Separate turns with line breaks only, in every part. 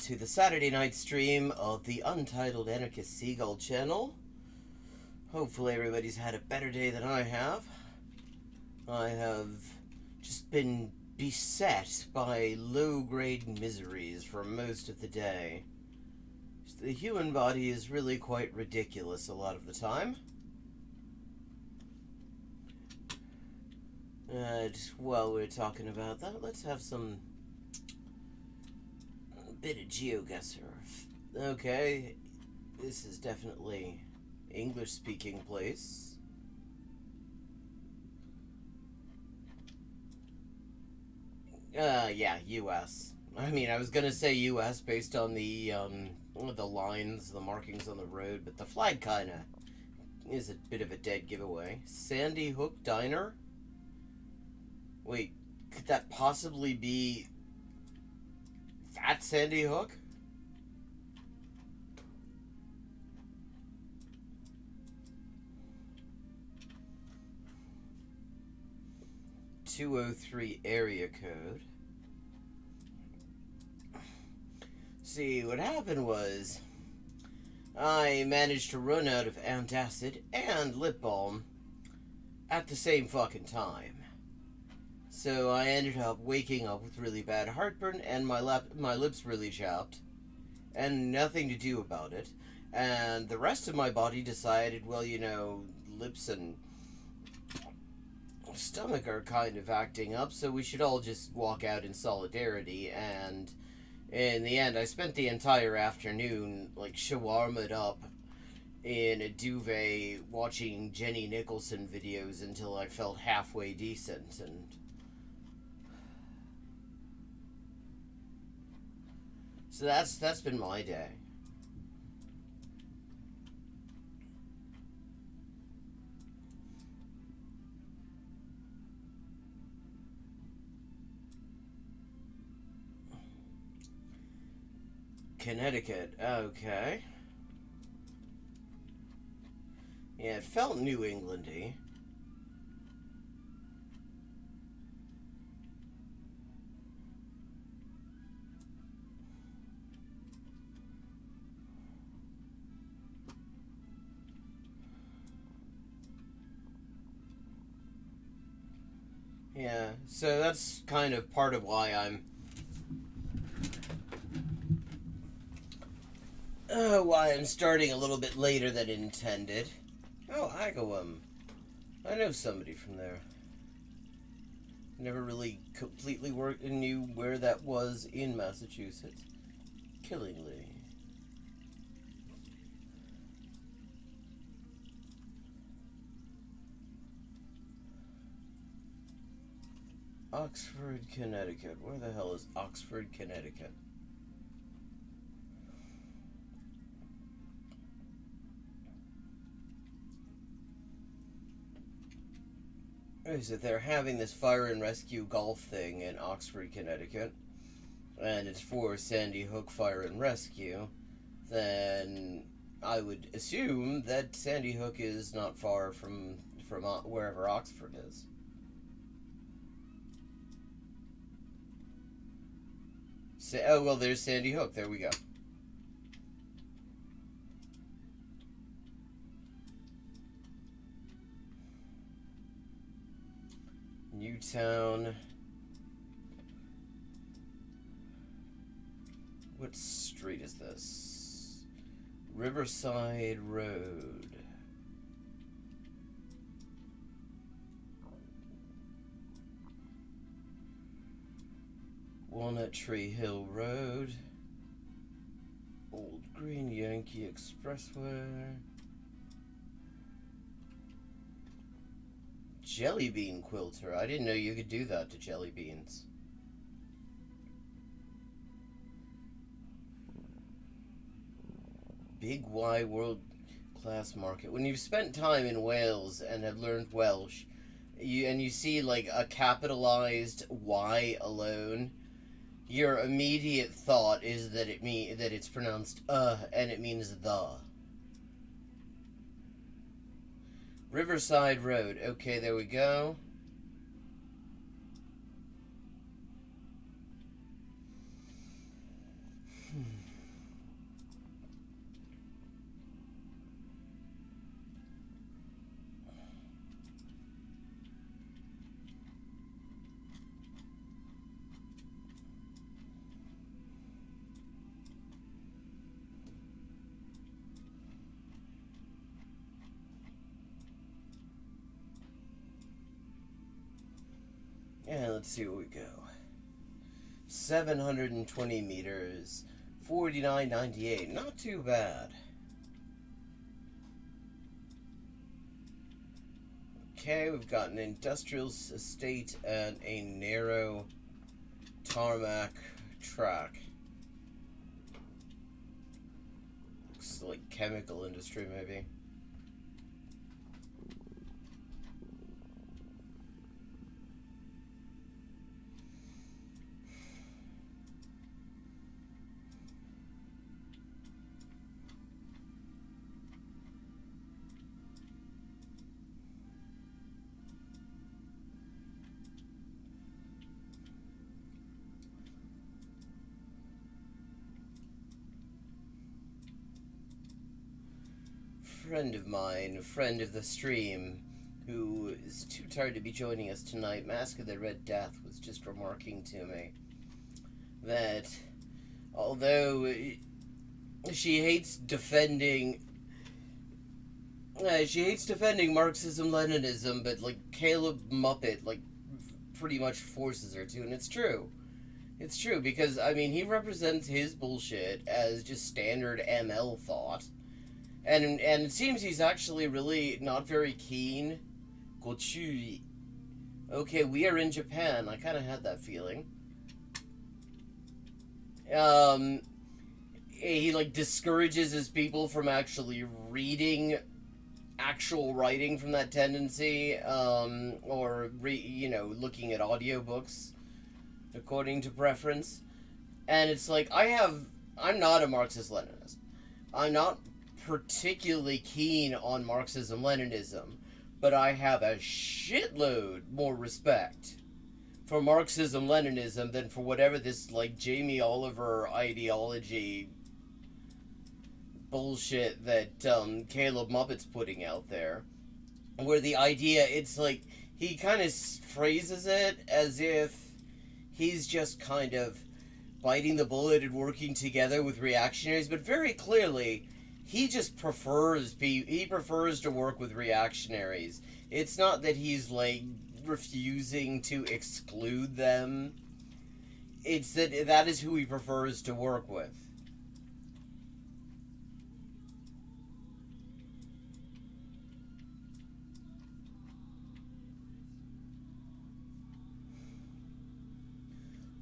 to the Saturday night stream of the Untitled Anarchist Seagull channel. Hopefully everybody's had a better day than I have. I have just been beset by low-grade miseries for most of the day. The human body is really quite ridiculous a lot of the time. Just while we're talking about that, let's have a bit of Geoguessr. Okay, this is definitely English-speaking place. Yeah, U.S. I mean, I was gonna say U.S. based on the lines, the markings on the road, but the flag kinda is a bit of a dead giveaway. Sandy Hook Diner? Wait, could that possibly be that Sandy Hook? .203 area code. See, what happened was I managed to run out of antacid and lip balm at the same fucking time. So I ended up waking up with really bad heartburn and my lips really chapped and nothing to do about it. And the rest of my body decided, well, you know, lips and stomach are kind of acting up, so we should all just walk out in solidarity. And in the end, I spent the entire afternoon like shawarma'd up in a duvet watching Jenny Nicholson videos until I felt halfway decent. And so that's been my day. Connecticut, okay. Yeah, it felt New Englandy. Yeah, so that's kind of part of why I'm starting a little bit later than intended. Oh, I know somebody from there. Never really completely knew where that was in Massachusetts. Killingly. Oxford, Connecticut. Where the hell is Oxford, Connecticut? Is it they're having this fire and rescue golf thing in Oxford, Connecticut, and it's for Sandy Hook Fire and Rescue, then I would assume that Sandy Hook is not far from wherever Oxford is. Oh, well, there's Sandy Hook. There we go. Newtown. What street is this? Riverside Road. Walnut Tree Hill Road. Old Green Yankee Expressway. Jelly bean quilter. I didn't know you could do that to jelly beans. Big Y World Class Market. When you've spent time in Wales and have learned Welsh, you see like a capitalized Y alone, your immediate thought is that it's pronounced and it means the. Riverside Road. Okay, there we go. Let's see where we go. 720 meters. 49.98. Not too bad. Okay, we've got an industrial estate and a narrow tarmac track. Looks like chemical industry, maybe. Friend of mine, friend of the stream, who is too tired to be joining us tonight, Mask of the Red Death, was just remarking to me that although she hates defending Marxism-Leninism, but like Caleb Muppet like pretty much forces her to, and it's true. It's true because I mean he represents his bullshit as just standard ML thought. And it seems he's actually really not very keen. Gochu. Okay, we are in Japan. I kind of had that feeling. He like discourages his people from actually reading actual writing from that tendency, or looking at audiobooks according to preference. And it's like I'm not a Marxist-Leninist. I'm not particularly keen on Marxism-Leninism, but I have a shitload more respect for Marxism-Leninism than for whatever this like Jamie Oliver ideology bullshit that Caleb Muppet's putting out there, where the idea, it's like he kind of phrases it as if he's just kind of biting the bullet and working together with reactionaries, but very clearly he just prefers to work with reactionaries. It's not that he's like refusing to exclude them. It's that is who he prefers to work with.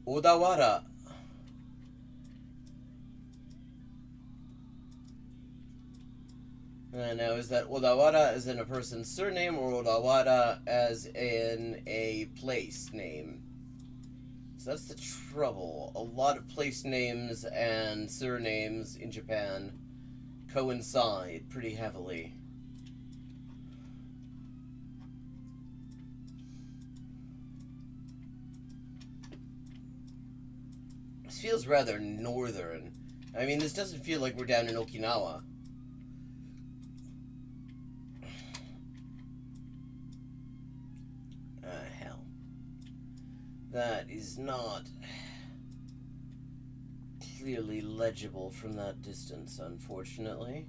Odawara. Now, is that Odawara as in a person's surname, or Odawara as in a place name? So that's the trouble. A lot of place names and surnames in Japan coincide pretty heavily. This feels rather northern. I mean, this doesn't feel like we're down in Okinawa. Hell. That is not clearly legible from that distance, unfortunately.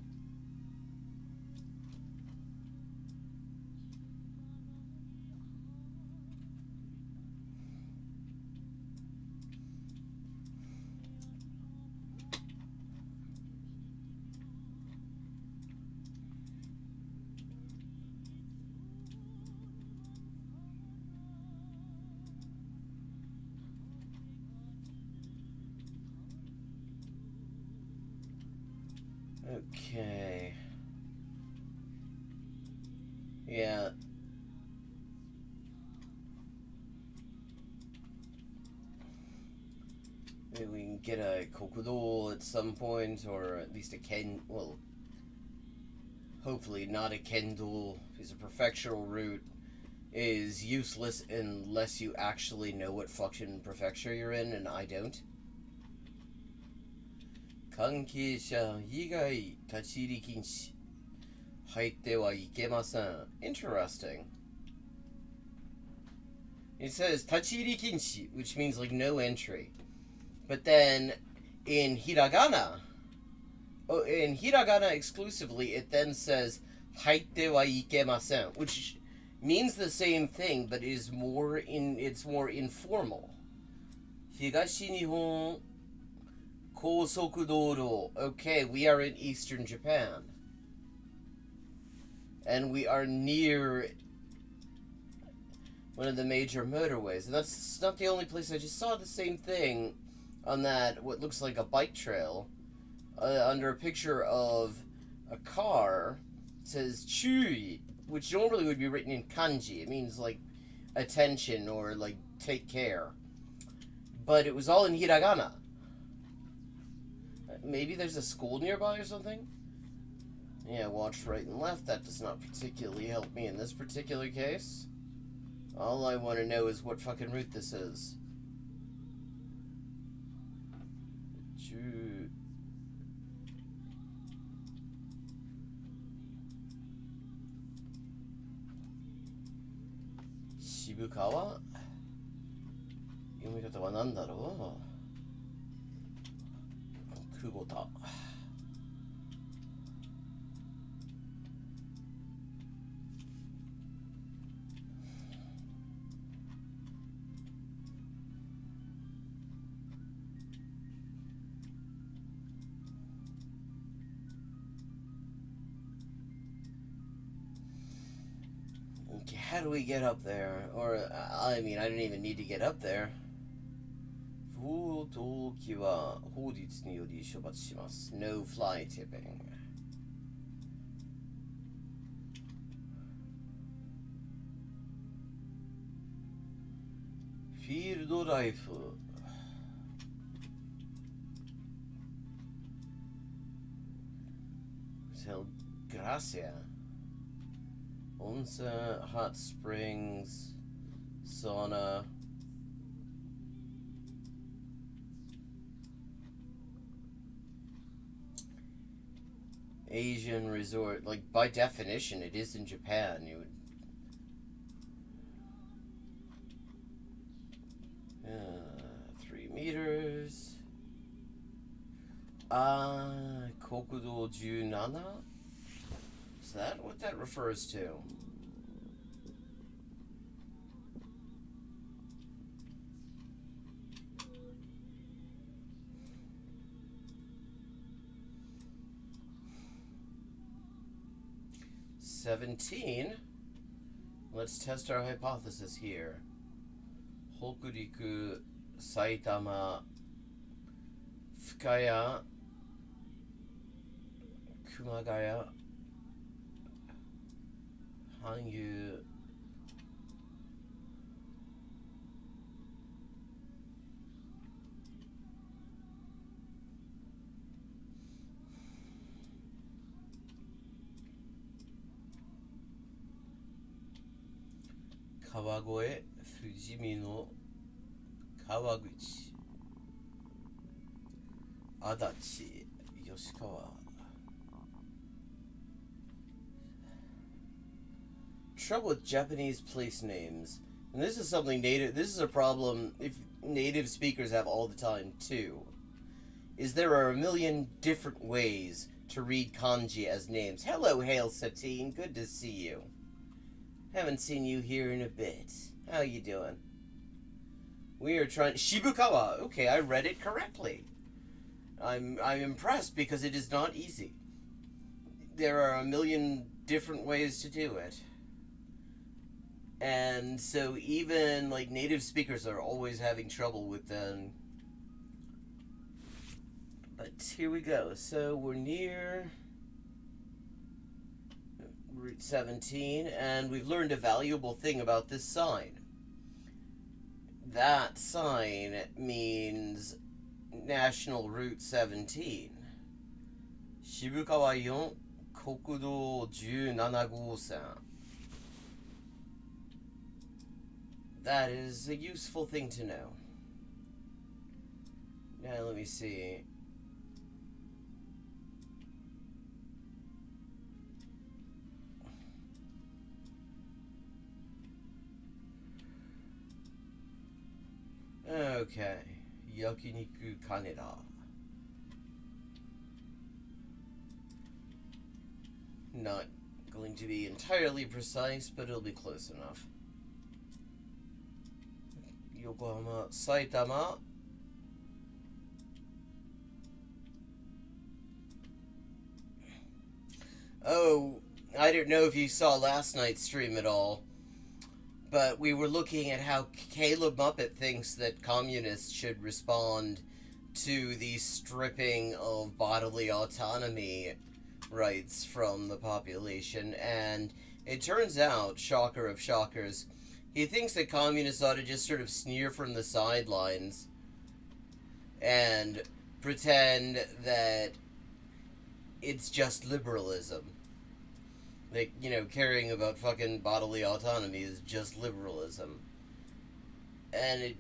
Okay. Yeah. Maybe we can get a kokudo at some point, or at least a well, hopefully not a kendo, because a prefectural route is useless unless you actually know what fucking prefecture you're in, and I don't. 関係者以外立ち入り禁止入ってはいけません Interesting. It says 立ち入り禁止, which means like no entry. But then in hiragana exclusively, it then says 入ってはいけません, which means the same thing, but it's more informal. Higashi Nihon Kosoku Douro. Okay, we are in eastern Japan. And we are near one of the major motorways. And that's not the only place. I just saw the same thing on that, what looks like a bike trail, under a picture of a car. It says Chui, which normally would be written in kanji. It means like attention or like take care. But it was all in hiragana. Maybe there's a school nearby or something? Yeah, watch right and left. That does not particularly help me in this particular case. All I want to know is what fucking route this is. Shibukawa? 読み方は何だろう？久保田。How do we get up there? Or, I mean, I didn't even need to get up there. 不登記は法律により処罰します。No fly tipping. Field life. Hotel Gracia. Onsen, hot springs, sauna. Asian resort, like by definition, it is in Japan. You would 3 meters. Kokudo 17? Is that what that refers to? $17. Let's test our hypothesis here. Hokuriku, Saitama, Fukaya, Kumagaya, Hanyu, Kawagoe, Fujimino, Kawaguchi, Adachi, Yoshikawa. Trouble with Japanese place names, and this is something this is a problem if native speakers have all the time too, is there are a million different ways to read kanji as names. Hello, Hail Satine, good to see you. Haven't seen you here in a bit. How you doing? We are trying Shibukawa. Okay, I read it correctly. I'm impressed because it is not easy. There are a million different ways to do it. And so even like native speakers are always having trouble with them. But here we go. So we're near Route 17, and we've learned a valuable thing about this sign. That sign means National Route 17. Shibukawa 4国道17号線. That is a useful thing to know. Now let me see. Okay, Yakiniku Kaneda. Not going to be entirely precise, but it'll be close enough. Yokohama, Saitama. Oh, I don't know if you saw last night's stream at all, but we were looking at how Caleb Muppet thinks that communists should respond to the stripping of bodily autonomy rights from the population, and it turns out, shocker of shockers, he thinks that communists ought to just sort of sneer from the sidelines and pretend that it's just liberalism. Like, you know, caring about fucking bodily autonomy is just liberalism. And it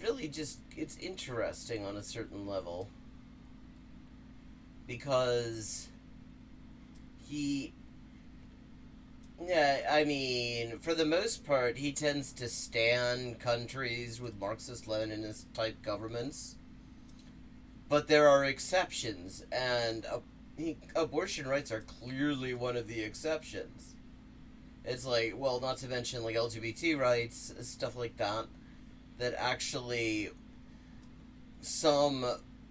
really just, it's interesting on a certain level. Because I mean, for the most part, he tends to stan countries with Marxist-Leninist type governments. But there are exceptions, and abortion rights are clearly one of the exceptions. It's like, well, not to mention like LGBT rights, stuff like that, that actually some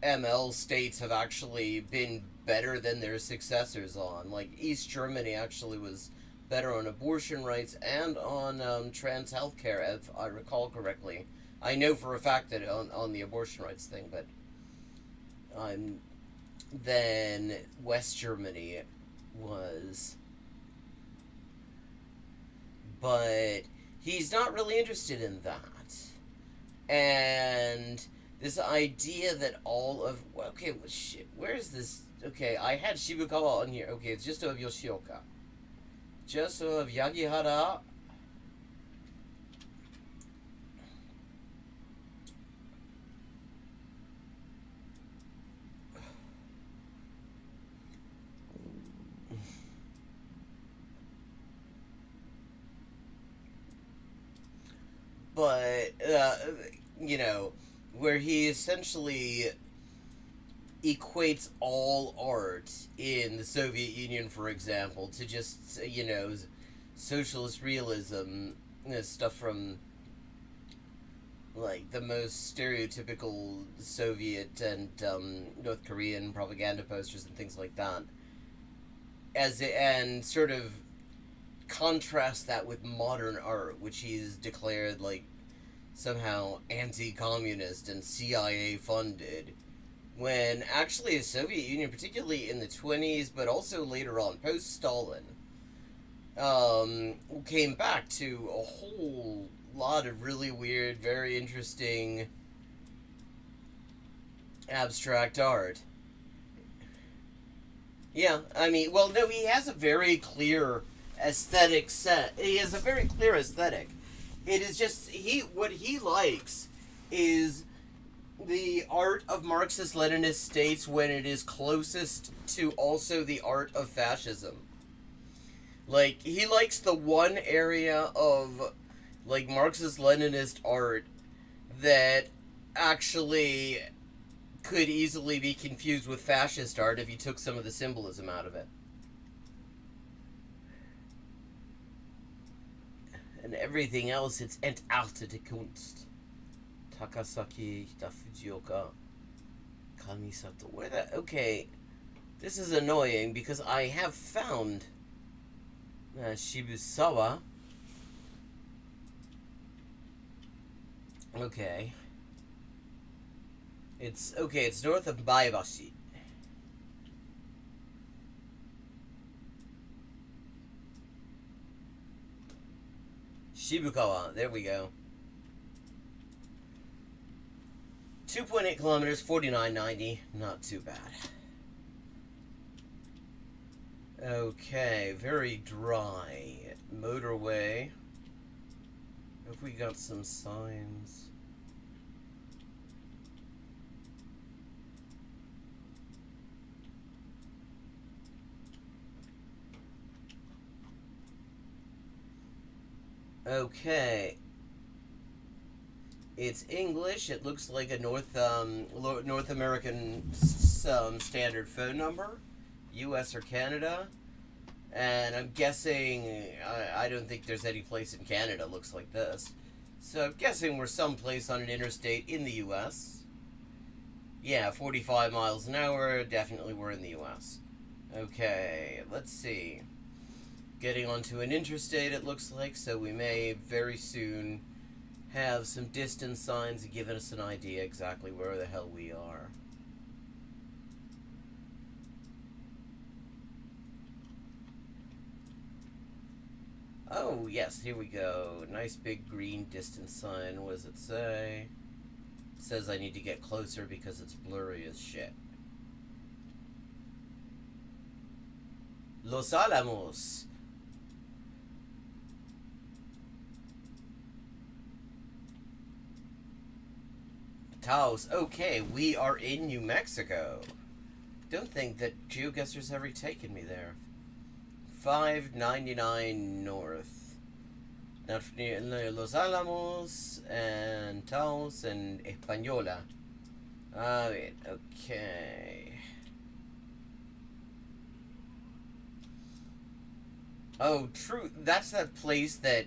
ML states have actually been better than their successors on. Like, East Germany actually was better on abortion rights and on trans healthcare, if I recall correctly. I know for a fact that on the abortion rights thing, but then West Germany was. But he's not really interested in that. And this idea that all of... Okay, well, shit, where is this? Okay, I had Shibukawa on here. Okay, it's just of Yoshioka. Just of Yagihara. But, you know, where he essentially equates all art in the Soviet Union, for example, to just, you know, socialist realism, you know, stuff from, like, the most stereotypical Soviet and North Korean propaganda posters and things like that, and sort of contrast that with modern art, which he's declared, like, somehow anti-communist and CIA funded, when actually the Soviet Union, particularly in the 20s, but also later on, post-Stalin, came back to a whole lot of really weird, very interesting abstract art. Yeah, I mean, well, no, he has a very clear aesthetic set. He has a very clear aesthetic. It is just, what he likes is the art of Marxist-Leninist states when it is closest to also the art of fascism. Like, he likes the one area of, like, Marxist-Leninist art that actually could easily be confused with fascist art if you took some of the symbolism out of it. And everything else, it's entartete Kunst. Takasaki Fujioka. Kamisato. Where that? Okay. This is annoying because I have found Shibusawa. Okay. It's north of Maebashi. Shibukawa, there we go. 2.8 kilometers, 49.90, not too bad. Okay, very dry. Motorway. Have we got some signs? Okay. It's English. It looks like a North American standard phone number, U.S. or Canada. And I'm guessing, I don't think there's any place in Canada looks like this. So I'm guessing we're someplace on an interstate in the US. Yeah, 45 miles an hour, definitely we're in the US. Okay, let's see. Getting onto an interstate, it looks like, so we may very soon have some distance signs giving us an idea exactly where the hell we are. Oh, yes, here we go. Nice big green distance sign. What does it say? It says I need to get closer because it's blurry as shit. Los Alamos. Taos. Okay, we are in New Mexico. Don't think that Geoguessr's ever taken me there. 599 north. Not near Los Alamos and Taos and Española. Wait, okay. Oh, true. That's that place that,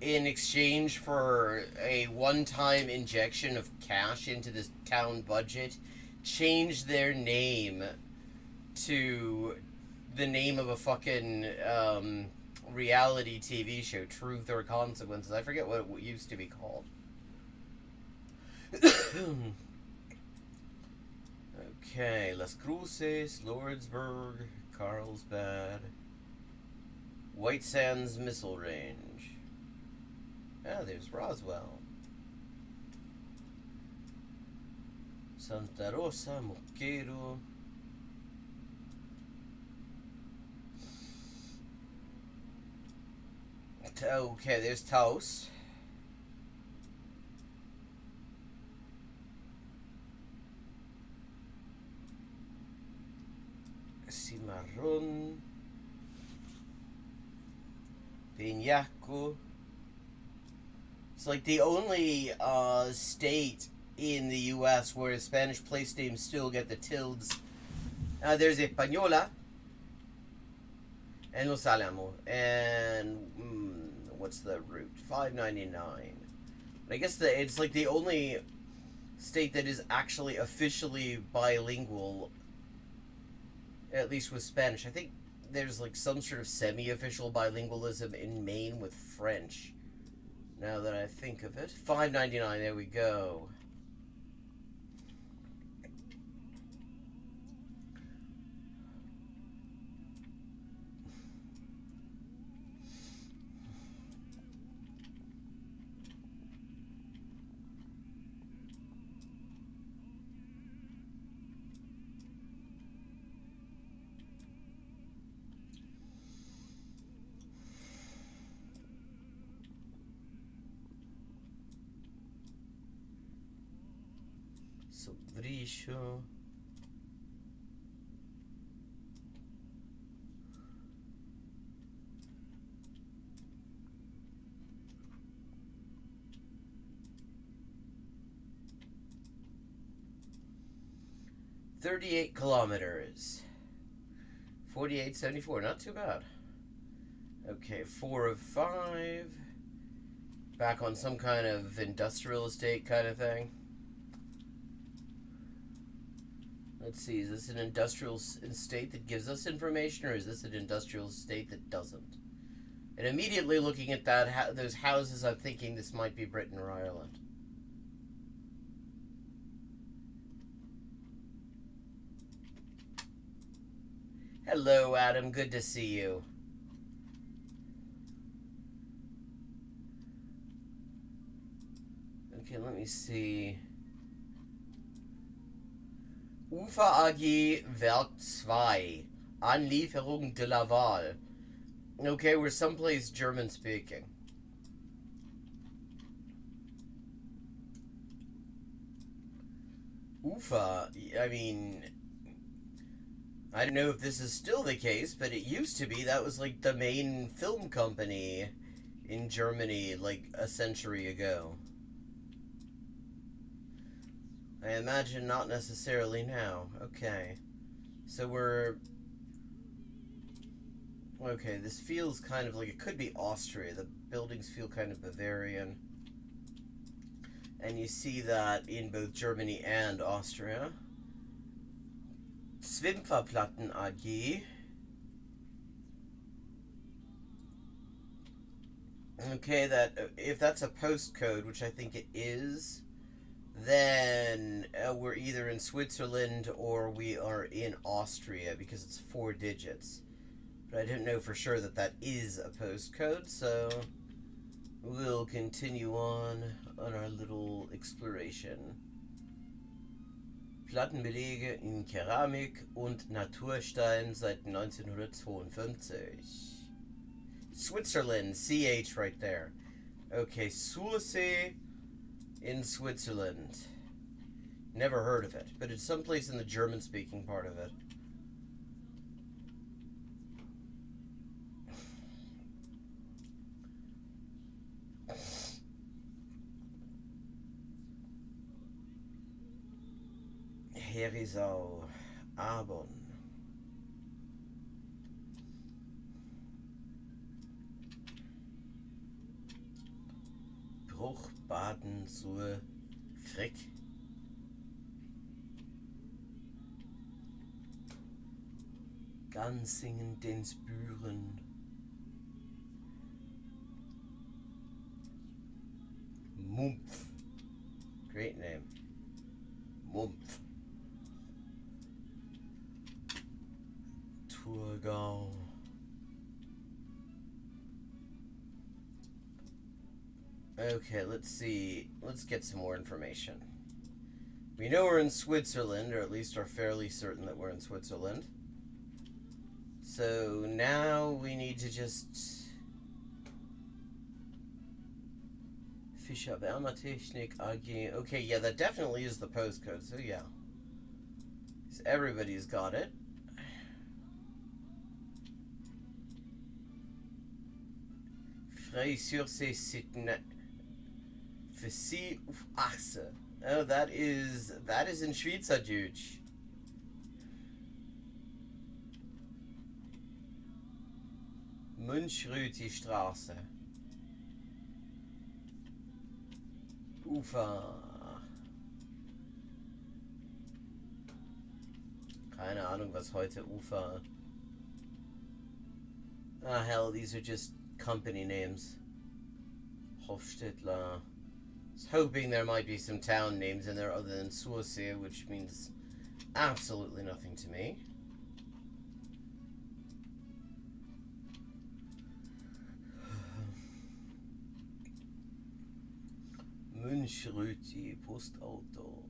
in exchange for a one-time injection of cash into this town budget, changed their name to the name of a fucking reality TV show, Truth or Consequences. I forget what it used to be called. Okay, Las Cruces, Lordsburg, Carlsbad, White Sands Missile Range. Ah, there's Roswell. Santa Rosa, Moquero. Okay, there's Taos. Cimarron. Peñasco. It's like the only state in the U.S. where Spanish place names still get the tildes. There's Española and Los Alamos. And what's the route? 599. I guess it's like the only state that is actually officially bilingual, at least with Spanish. I think there's like some sort of semi-official bilingualism in Maine with French. Now that I think of it. 599, there we go. Sobrisho. $38 kilometers. 48.74, not too bad. Okay, 4 of 5. Back on some kind of industrial estate kind of thing. Let's see, is this an industrial estate that gives us information, or is this an industrial estate that doesn't? And immediately looking at that, those houses, I'm thinking this might be Britain or Ireland. Hello, Adam. Good to see you. Okay, let me see. Ufer AG Werk 2. Anlieferung de Laval. Okay, we're someplace German speaking. Ufa, I mean, I don't know if this is still the case, but it used to be. That was like the main film company in Germany like a century ago. I imagine not necessarily now. Okay. So we're Okay, this feels kind of like it could be Austria. The buildings feel kind of Bavarian. And you see that in both Germany and Austria. Schwimmfahrplatten AG. Okay, that if that's a postcode, which I think it is, then we're either in Switzerland or we are in Austria because it's 4 digits. But I don't know for sure that that is a postcode, so we'll continue on our little exploration. Plattenbelege in Keramik und Naturstein seit 1952. Switzerland, CH right there. Okay, Sursee in Switzerland. Never heard of it, but it's someplace in the German-speaking part of it. Herisau, Arbon. Bruchbaden zur Frick. Gansingen Densbüren. Mumpf. Great name. Mumpf. Thurgau. Okay, let's see. Let's get some more information. We know we're in Switzerland, or at least are fairly certain that we're in Switzerland. So now we need to just... Fischer Wärmetechnik AG. Okay, yeah, that definitely is the postcode, so yeah. So everybody's got it. Frey-sur-Sea Sitnet. Versie auf Achse. Oh, that is in Schweizerdeutsch. Münch-Rüti-Straße. Ufer. Keine Ahnung, was heute Ufer. Ah, hell, these are just company names. Hofstädtler. I was hoping there might be some town names in there other than Sursee, which means absolutely nothing to me. Münch-Rüti, Postauto.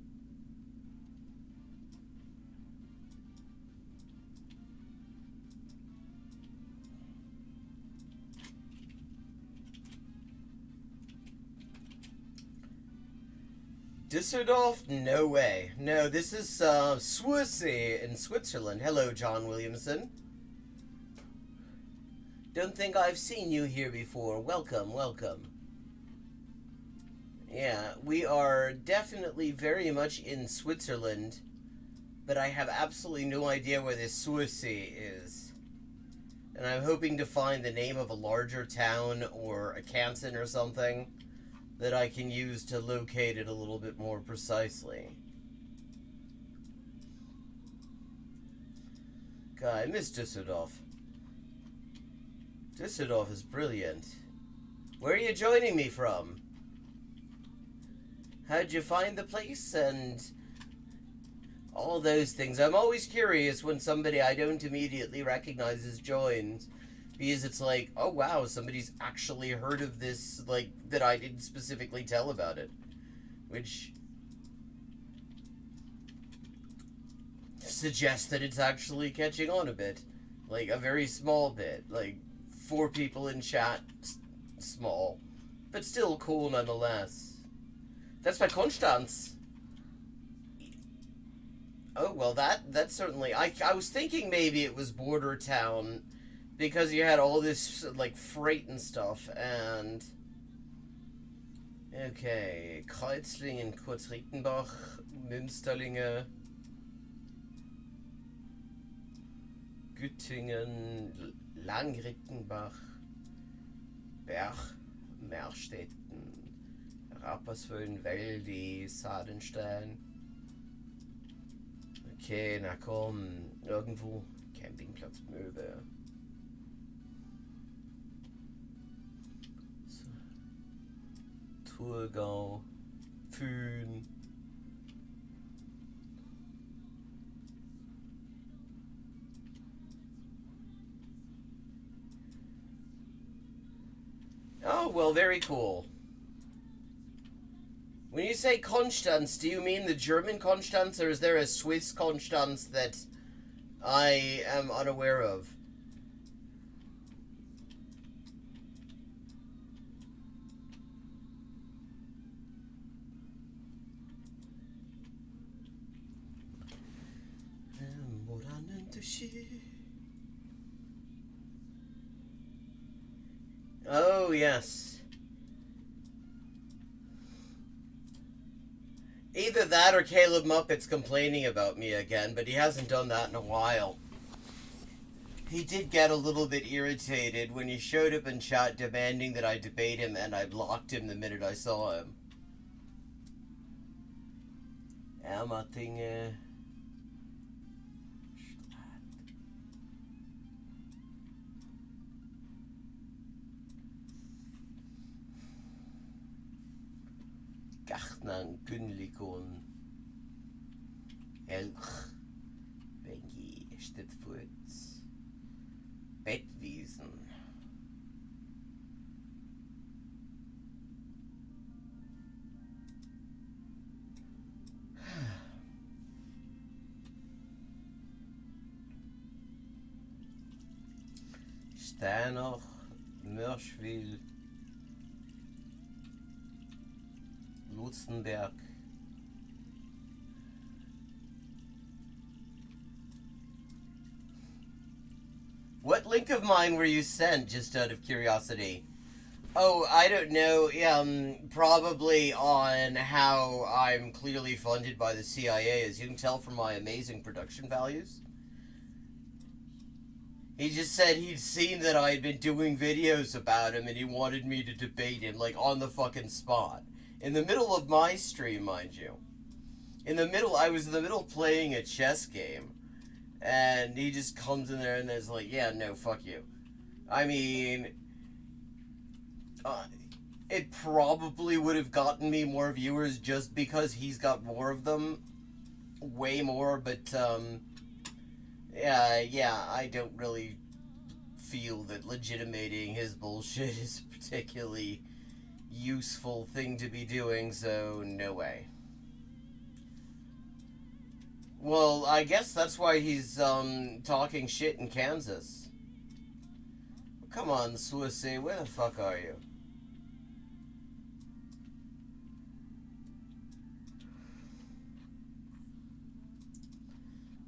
Düsseldorf? No way. No, this is Sursee in Switzerland. Hello, John Williamson. Don't think I've seen you here before. Welcome, welcome. Yeah, we are definitely very much in Switzerland, but I have absolutely no idea where this Sursee is. And I'm hoping to find the name of a larger town or a canton or something that I can use to locate it a little bit more precisely. God, I miss Düsseldorf. Düsseldorf is brilliant. Where are you joining me from? How'd you find the place and all those things? I'm always curious when somebody I don't immediately recognize is joined, because it's like, oh wow, somebody's actually heard of this, like, that I didn't specifically tell about it. Which suggests that it's actually catching on a bit. Like, a very small bit. Like, 4 people in chat, small. But still cool nonetheless. That's by Konstanz. Oh, well, that's certainly... I was thinking maybe it was border town, because you had all this, like, freight and stuff, and... Okay, Kreuzlingen, Kurzrickenbach, Münsterlinge, Güttingen, Langrittenbach, Berg, Merstetten, Rapperswil, Weldi, Sadenstein. Okay, na komm, irgendwo Campingplatz Möwe. So. Thurgau, Pfün. Oh, well, very cool. When you say Konstanz, do you mean the German Konstanz, or is there a Swiss Konstanz that I am unaware of? Oh, yes. Either that or Caleb Muppet's complaining about me again, but he hasn't done that in a while. He did get a little bit irritated when he showed up in chat demanding that I debate him, and I blocked him the minute I saw him. Ermatinge. Gartnang, Günlikon, Elch, Wengi, Stettfurz, Bettwiesen. Steinach, Mörschwil, Lutzenberg. What link of mine were you sent, just out of curiosity? Oh, I don't know. Probably on how I'm clearly funded by the CIA, as you can tell from my amazing production values. He just said he'd seen that I had been doing videos about him, and he wanted me to debate him, like, on the fucking spot. In the middle of my stream, mind you. I was in the middle playing a chess game. And he just comes in there and is like, yeah, no, fuck you. I mean, it probably would have gotten me more viewers just because he's got more of them. Way more, but, yeah, I don't really feel that legitimating his bullshit is a particularly useful thing to be doing, so no way. Well, I guess that's why he's, talking shit in Kansas. Come on, Swissy, where the fuck are you?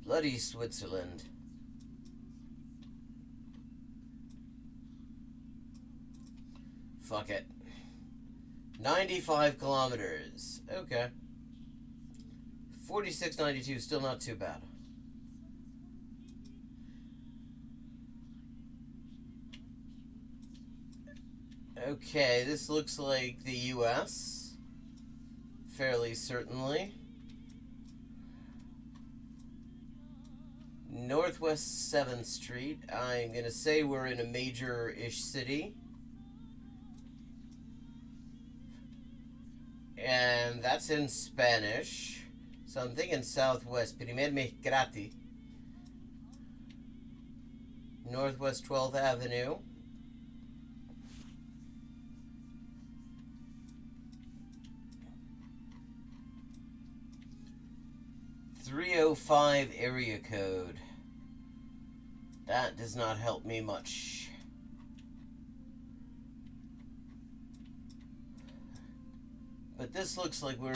Bloody Switzerland. Fuck it. 95 kilometers. Okay. 46.92, still not too bad. Okay, this looks like the US. Fairly certainly. Northwest 7th Street. I'm gonna say we're in a major-ish city. And that's in Spanish. So I'm thinking Southwest. Primer Mejgrati. Northwest 12th Avenue. .305 area code. That does not help me much. But this looks like we're...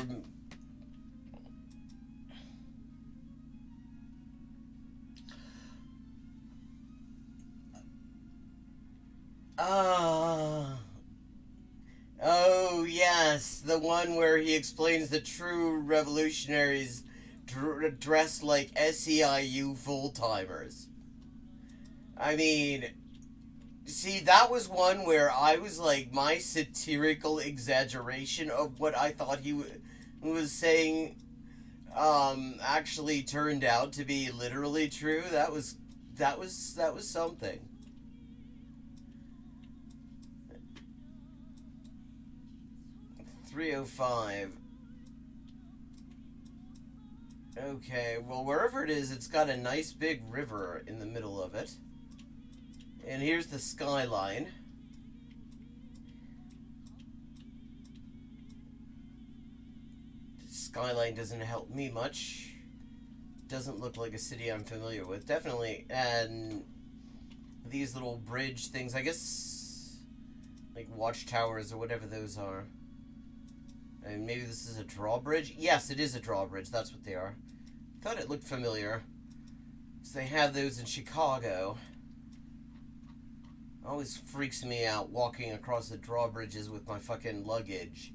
Oh, yes. The one where he explains the true revolutionaries dressed like SEIU full-timers. I mean, see, that was one where I was like, my satirical exaggeration of what I thought he was saying actually turned out to be literally true. That was something. 305. Okay, well, wherever it is, it's got a nice big river in the middle of it. And here's the skyline. The skyline doesn't help me much. Doesn't look like a city I'm familiar with. Definitely. And these little bridge things, I guess, like watchtowers or whatever those are. And maybe this is a drawbridge? Yes, it is a drawbridge. That's what they are. Thought it looked familiar. So they have those in Chicago. Always freaks me out walking across the drawbridges with my fucking luggage.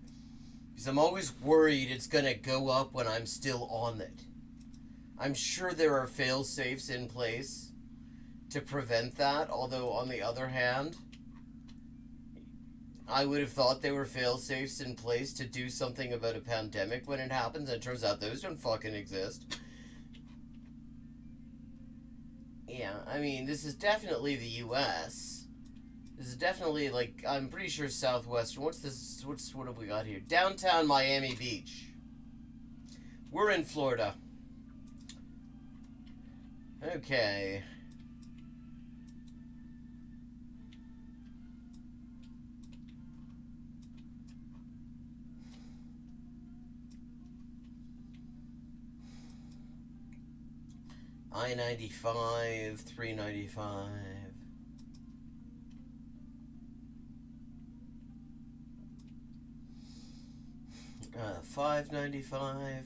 Because I'm always worried it's gonna go up when I'm still on it. I'm sure there are fail-safes in place to prevent that, although on the other hand, I would have thought there were fail-safes in place to do something about a pandemic when it happens, and it turns out those don't fucking exist. Yeah, I mean, this is definitely the U.S. This is definitely, like, I'm pretty sure Southwestern. What have we got here? Downtown Miami Beach. We're in Florida. Okay. I-95, 395. 595.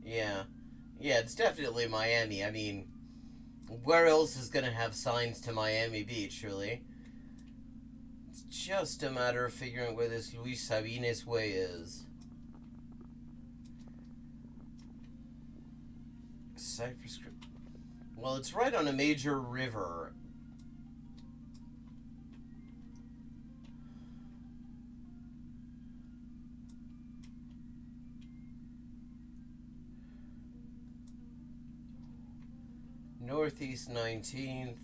Yeah. Yeah, it's definitely Miami. I mean, where else is going to have signs to Miami Beach, really? It's just a matter of figuring where this Luis Sabines Way is. Cypress Creek. Well, it's right on a major river. Northeast 19th.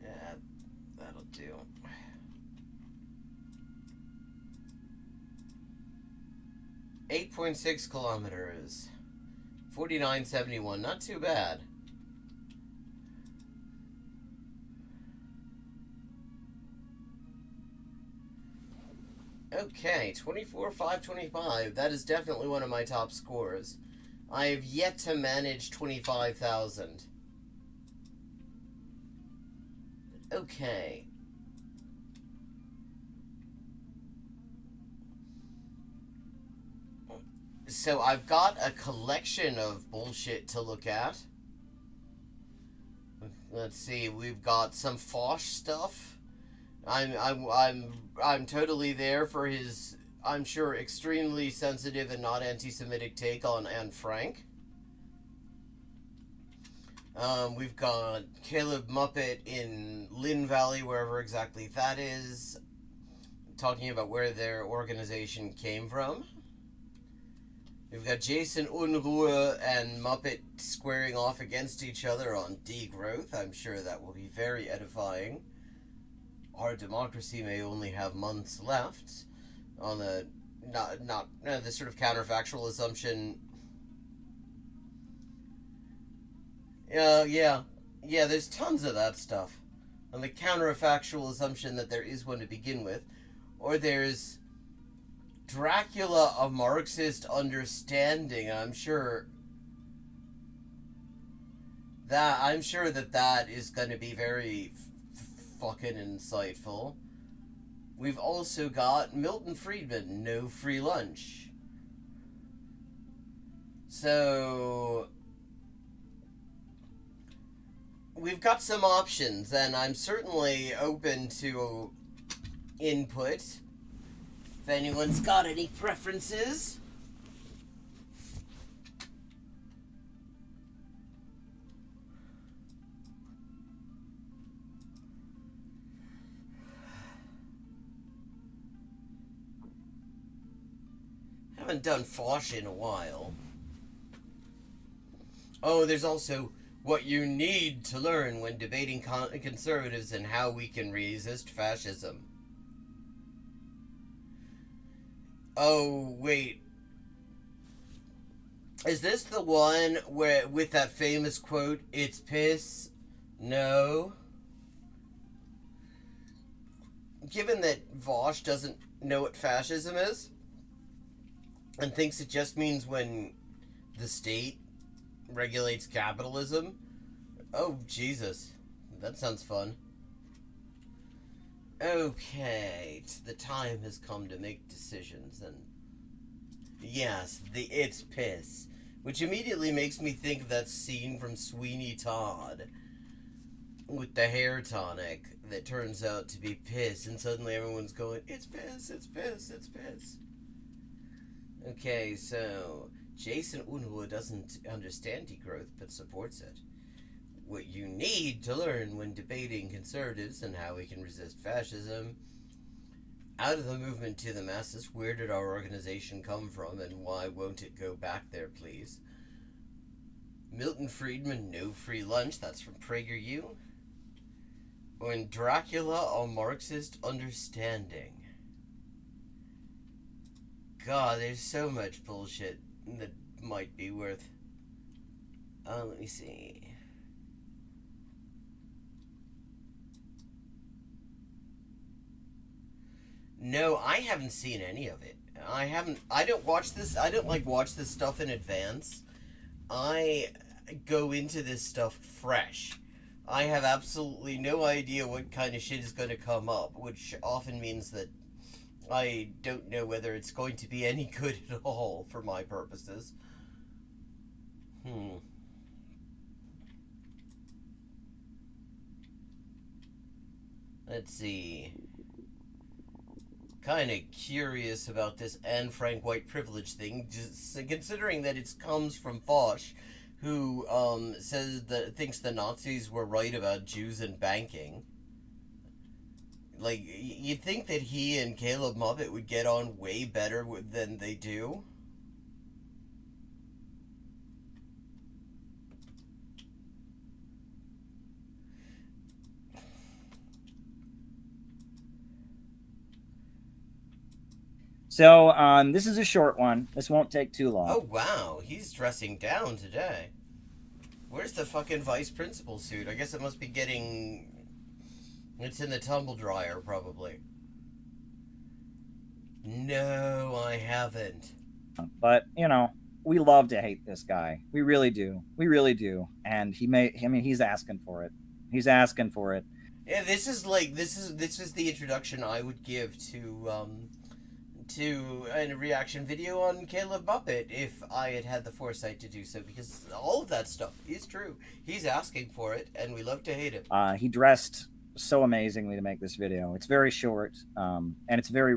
Yeah, that'll do. 8.6 kilometers. 49.71. Not too bad. Okay, 24,525. That is definitely one of my top scores. I have yet to manage 25,000. Okay. So I've got a collection of bullshit to look at. Let's see. We've got some Foch stuff. I'm totally there for his, I'm sure, extremely sensitive and not anti-Semitic take on Anne Frank. We've got Caleb Muppet in Lynn Valley, wherever exactly that is, talking about where their organization came from. We've got Jason Unruhe and Muppet squaring off against each other on degrowth. I'm sure that will be very edifying. Our democracy may only have months left on the this sort of counterfactual assumption. Yeah, there's tons of that stuff. On the counterfactual assumption that there is one to begin with, or there's Dracula, a Marxist understanding. I'm sure that is going to be very fucking insightful. We've also got Milton Friedman, no free lunch. So we've got some options, and I'm certainly open to input if anyone's got any preferences. Haven't done Fosh in a while. Oh, there's also what you need to learn when debating conservatives and how we can resist fascism. Oh, wait. Is this the one where with that famous quote, "It's piss"? No. Given that Vosh doesn't know what fascism is, and thinks it just means when the state regulates capitalism. Oh, Jesus. That sounds fun. Okay, the time has come to make decisions, and yes, the "it's piss," which immediately makes me think of that scene from Sweeney Todd with the hair tonic that turns out to be piss, and suddenly everyone's going, "It's piss, it's piss, it's piss." Okay, so Jason Unruh doesn't understand degrowth but supports it. What you need to learn when debating conservatives and how we can resist fascism. Out of the movement to the masses, where did our organization come from and why won't it go back there, please? Milton Friedman, no free lunch, that's from PragerU. When Dracula, a Marxist understanding. God, there's so much bullshit that might be worth... let me see. No, I haven't seen any of it. I don't watch this stuff in advance. I go into this stuff fresh. I have absolutely no idea what kind of shit is going to come up, which often means that I don't know whether it's going to be any good at all for my purposes. Let's see. Kind of curious about this Anne Frank white privilege thing, just considering that it comes from Foch, who thinks the Nazis were right about Jews and banking. Like, you'd think that he and Caleb Muppet would get on way better than they do.
So, this is a short one. This won't take too long.
Oh, wow. He's dressing down today. Where's the fucking vice principal suit? I guess it must be getting... It's in the tumble dryer, probably. No, I haven't.
But, you know, we love to hate this guy. We really do. We really do. And he's asking for it. He's asking for it.
Yeah, this is the introduction I would give to a reaction video on Caleb Muppet if I had the foresight to do so, because all of that stuff is true. He's asking for it, and we love to hate him.
He dressed so amazingly to make this video. It's very short, and it's very...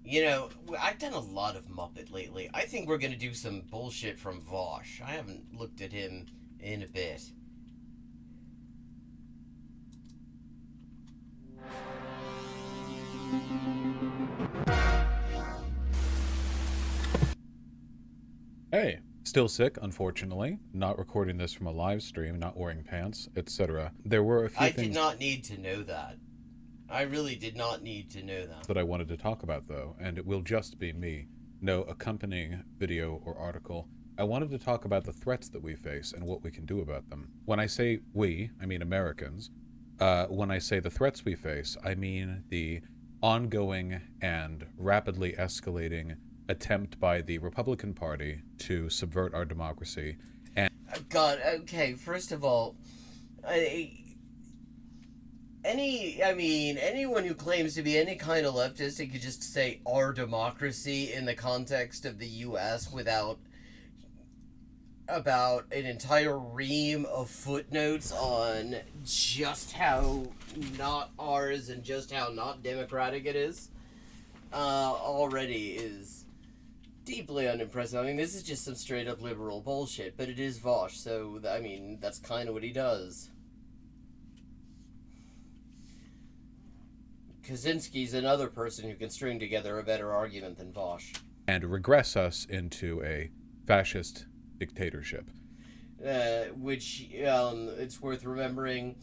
You know, I've done a lot of Muppet lately. I think we're going to do some bullshit from Vosh. I haven't looked at him in a bit.
Hey, still sick, unfortunately. Not recording this from a live stream, not wearing pants, etc. There were a few things...
I did not need to know that. I really did not need to know that.
That I wanted to talk about, though, and it will just be me. No accompanying video or article. I wanted to talk about the threats that we face and what we can do about them. When I say we, I mean Americans. When I say the threats we face, I mean the ongoing and rapidly escalating attempt by the Republican Party to subvert our democracy. And
God, okay, first of all, anyone who claims to be any kind of leftist and could just say our democracy in the context of the U.S. without about an entire ream of footnotes on just how not ours and just how not democratic it is, already is deeply unimpressive. I mean, this is just some straight up liberal bullshit, but it is Vosh, so, I mean, that's kind of what he does. Kaczynski's another person who can string together a better argument than Vosh.
And regress us into a fascist dictatorship.
Which, it's worth remembering,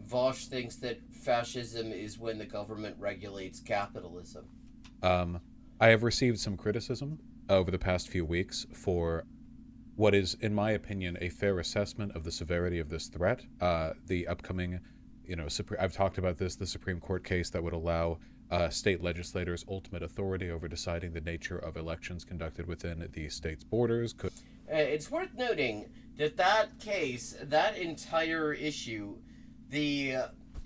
Vosh thinks that fascism is when the government regulates capitalism.
I have received some criticism over the past few weeks for what is, in my opinion, a fair assessment of the severity of this threat. The upcoming, I've talked about this, the Supreme Court case that would allow state legislators ultimate authority over deciding the nature of elections conducted within the state's borders.
It's worth noting that case, that entire issue, the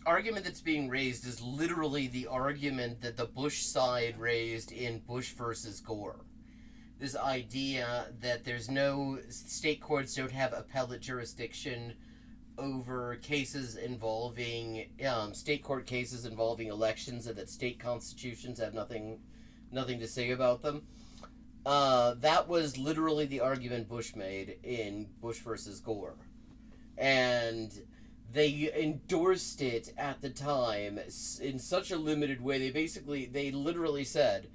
argument that's being raised is literally the argument that the Bush side raised in Bush versus Gore. This idea that there's no, state courts don't have appellate jurisdiction over cases involving, state court cases involving elections, and that state constitutions have nothing to say about them. That was literally the argument Bush made in Bush versus Gore. And they endorsed it at the time in such a limited way. They literally said,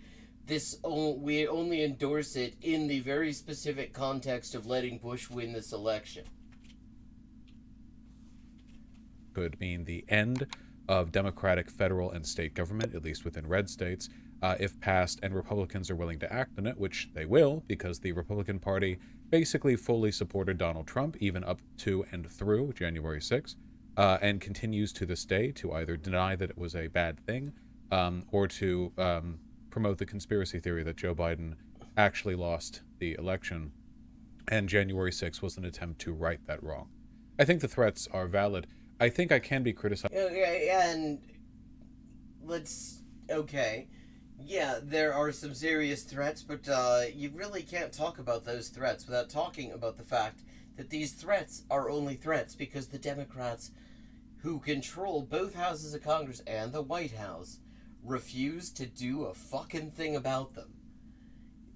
we only endorse it in the very specific context of letting Bush win this election.
Could mean the end of democratic federal and state government, at least within red states, if passed, and Republicans are willing to act on it, which they will, because the Republican Party basically fully supported Donald Trump, even up to and through January 6th, and continues to this day to either deny that it was a bad thing, or to promote the conspiracy theory that Joe Biden actually lost the election, and January 6th was an attempt to right that wrong. I think the threats are valid. I think I can be criticized.
And yeah, there are some serious threats, but you really can't talk about those threats without talking about the fact that these threats are only threats because the Democrats, who control both houses of Congress and the White House, refuse to do a fucking thing about them.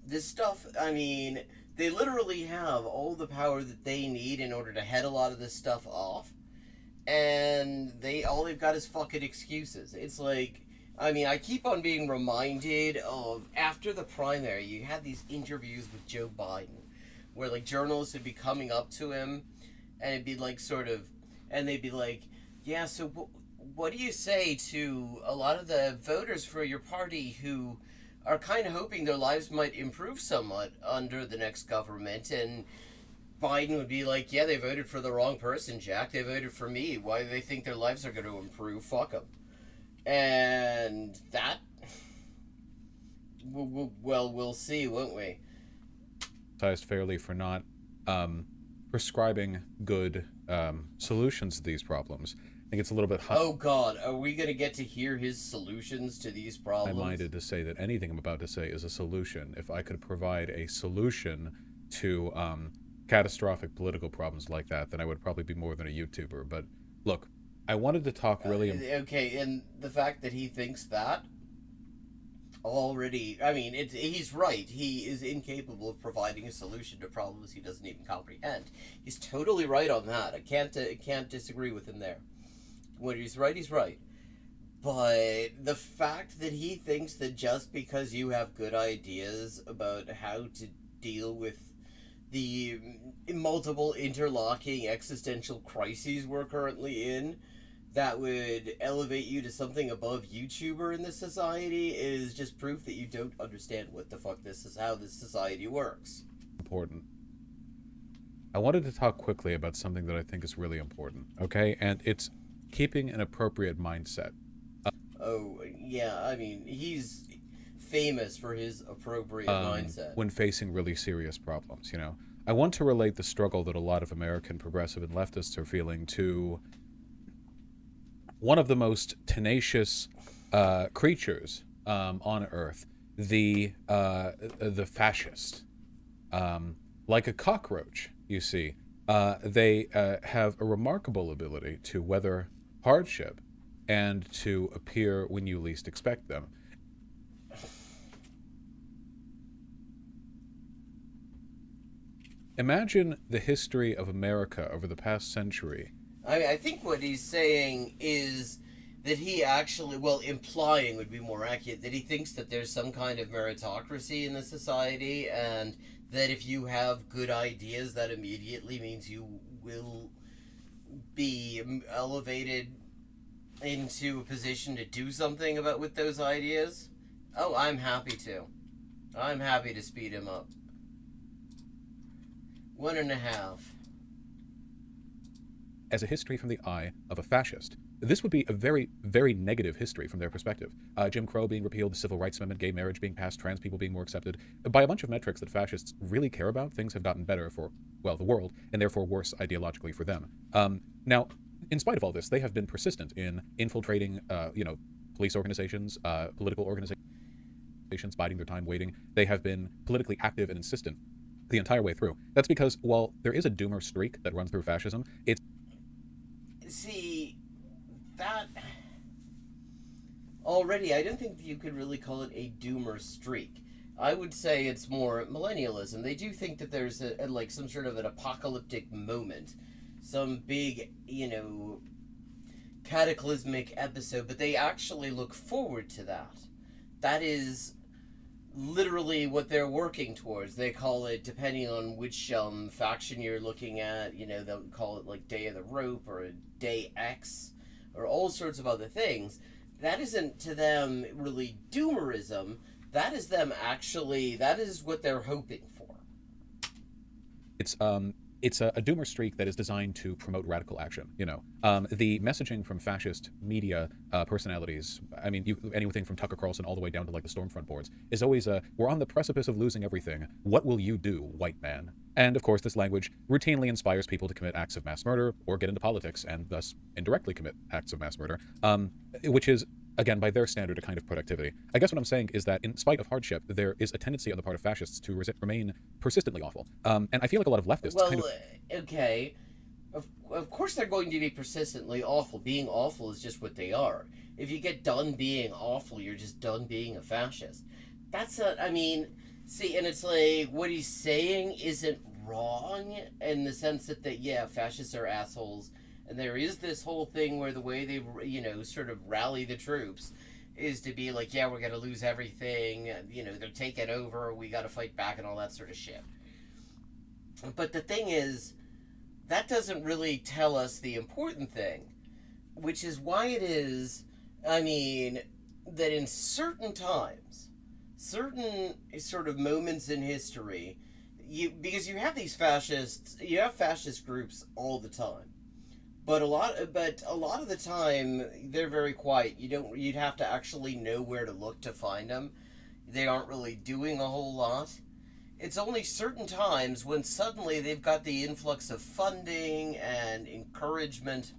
This stuff, I mean, they literally have all the power that they need in order to head a lot of this stuff off, and all they've got is fucking excuses. It's like, I mean, I keep on being reminded of, after the primary, you had these interviews with Joe Biden, where, like, journalists would be coming up to him, and it'd be, like, and they'd be like, yeah, so what do you say to a lot of the voters for your party who are kind of hoping their lives might improve somewhat under the next government? And Biden would be like, yeah, they voted for the wrong person, Jack. They voted for me. Why do they think their lives are going to improve? Fuck them. And that, we'll see, won't we?
Fairly for not prescribing good solutions to these problems. I think it's a little bit
Oh God, are we going to get to hear his solutions to these problems?
I'm minded to say that anything I'm about to say is a solution. If I could provide a solution to catastrophic political problems like that, then I would probably be more than a YouTuber. But look, I wanted to talk really...
okay, and the fact that he thinks that already... I mean, he's right. He is incapable of providing a solution to problems he doesn't even comprehend. He's totally right on that. I can't disagree with him there. When he's right, he's right. But the fact that he thinks that just because you have good ideas about how to deal with the multiple interlocking existential crises we're currently in, that would elevate you to something above YouTuber in this society is just proof that you don't understand what the fuck how this society works.
Important. I wanted to talk quickly about something that I think is really important, okay? And it's keeping an appropriate mindset.
Oh, yeah, I mean, he's famous for his appropriate mindset.
When facing really serious problems, I want to relate the struggle that a lot of American progressive and leftists are feeling to one of the most tenacious creatures on Earth, the fascist. Like a cockroach, you see, they have a remarkable ability to weather hardship and to appear when you least expect them. Imagine the history of America over the past century.
I think what he's saying is that he actually, well, implying would be more accurate, that he thinks that there's some kind of meritocracy in the society, and that if you have good ideas, that immediately means you will be elevated into a position to do something about with those ideas. Oh, I'm happy to. I'm happy to speed him up. 1.5.
As a history from the eye of a fascist. This would be a very, very negative history from their perspective. Jim Crow being repealed, the Civil Rights Amendment, gay marriage being passed, trans people being more accepted. By a bunch of metrics that fascists really care about, things have gotten better for, well, the world, and therefore worse ideologically for them. Now, in spite of all this, they have been persistent in infiltrating, police organizations, political organizations, biding their time, waiting. They have been politically active and insistent the entire way through. That's because, while there is a doomer streak that runs through fascism, it's...
See, that... Already, I don't think you could really call it a doomer streak. I would say it's more millennialism. They do think that there's like some sort of an apocalyptic moment, some big, cataclysmic episode, but they actually look forward to that. That is literally what they're working towards. They call it, depending on which faction you're looking at, they'll call it like Day of the Rope or a Day X or all sorts of other things. That isn't to them really doomerism. That is them actually, that is what they're hoping for.
It's a doomer streak that is designed to promote radical action. The messaging from fascist media personalities, anything from Tucker Carlson all the way down to like the Stormfront boards, is always we're on the precipice of losing everything. What will you do, white man? And of course, this language routinely inspires people to commit acts of mass murder or get into politics and thus indirectly commit acts of mass murder, which is, again, by their standard, a kind of productivity. I guess what I'm saying is that in spite of hardship, there is a tendency on the part of fascists to remain persistently awful. And I feel like a lot of leftists
okay. Of course they're going to be persistently awful. Being awful is just what they are. If you get done being awful, you're just done being a fascist. See, and it's like, what he's saying isn't wrong in the sense that, fascists are assholes. And there is this whole thing where the way they, sort of rally the troops is to be like, we're going to lose everything. They're taking over. We got to fight back and all that sort of shit. But the thing is, that doesn't really tell us the important thing, which is why it is, that in certain times, certain sort of moments in history, because you have these fascist groups all the time. But a lot of the time, they're very quiet. You'd have to actually know where to look to find them. They aren't really doing a whole lot. It's only certain times when suddenly they've got the influx of funding and encouragement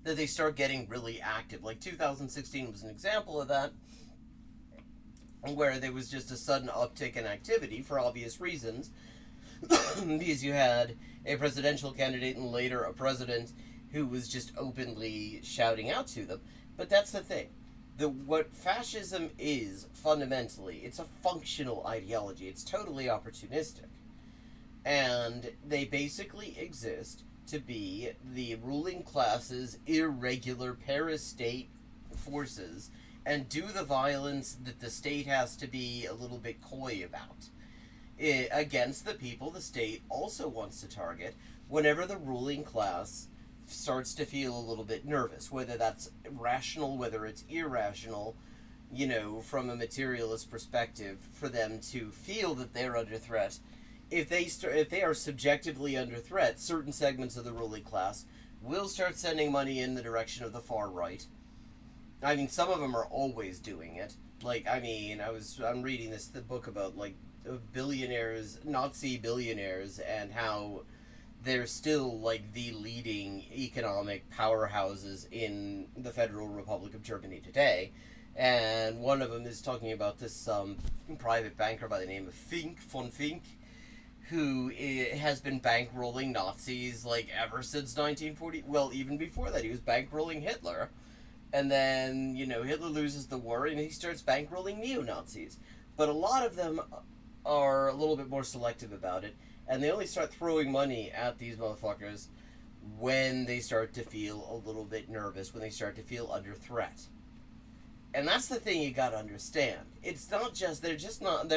that they start getting really active. Like 2016 was an example of that, where there was just a sudden uptick in activity for obvious reasons. Because you had a presidential candidate and later a president who was just openly shouting out to them. But that's the thing. What fascism is, fundamentally, it's a functional ideology. It's totally opportunistic. And they basically exist to be the ruling class's irregular parastate forces and do the violence that the state has to be a little bit coy about. Against the people the state also wants to target whenever the ruling class starts to feel a little bit nervous, whether that's rational, whether it's irrational, from a materialist perspective, for them to feel that they're under threat. If they are subjectively under threat, certain segments of the ruling class will start sending money in the direction of the far right. Some of them are always doing it. I'm reading the book about billionaires, Nazi billionaires, and how they're still the leading economic powerhouses in the Federal Republic of Germany today. And one of them is talking about this private banker by the name of Fink, who has been bankrolling Nazis like ever since 1940. Well, even before that, he was bankrolling Hitler, and then Hitler loses the war and he starts bankrolling neo-Nazis. But a lot of them are a little bit more selective about it, and they only start throwing money at these motherfuckers when they start to feel a little bit nervous, when they start to feel under threat. And that's the thing you gotta understand. It's not just, they're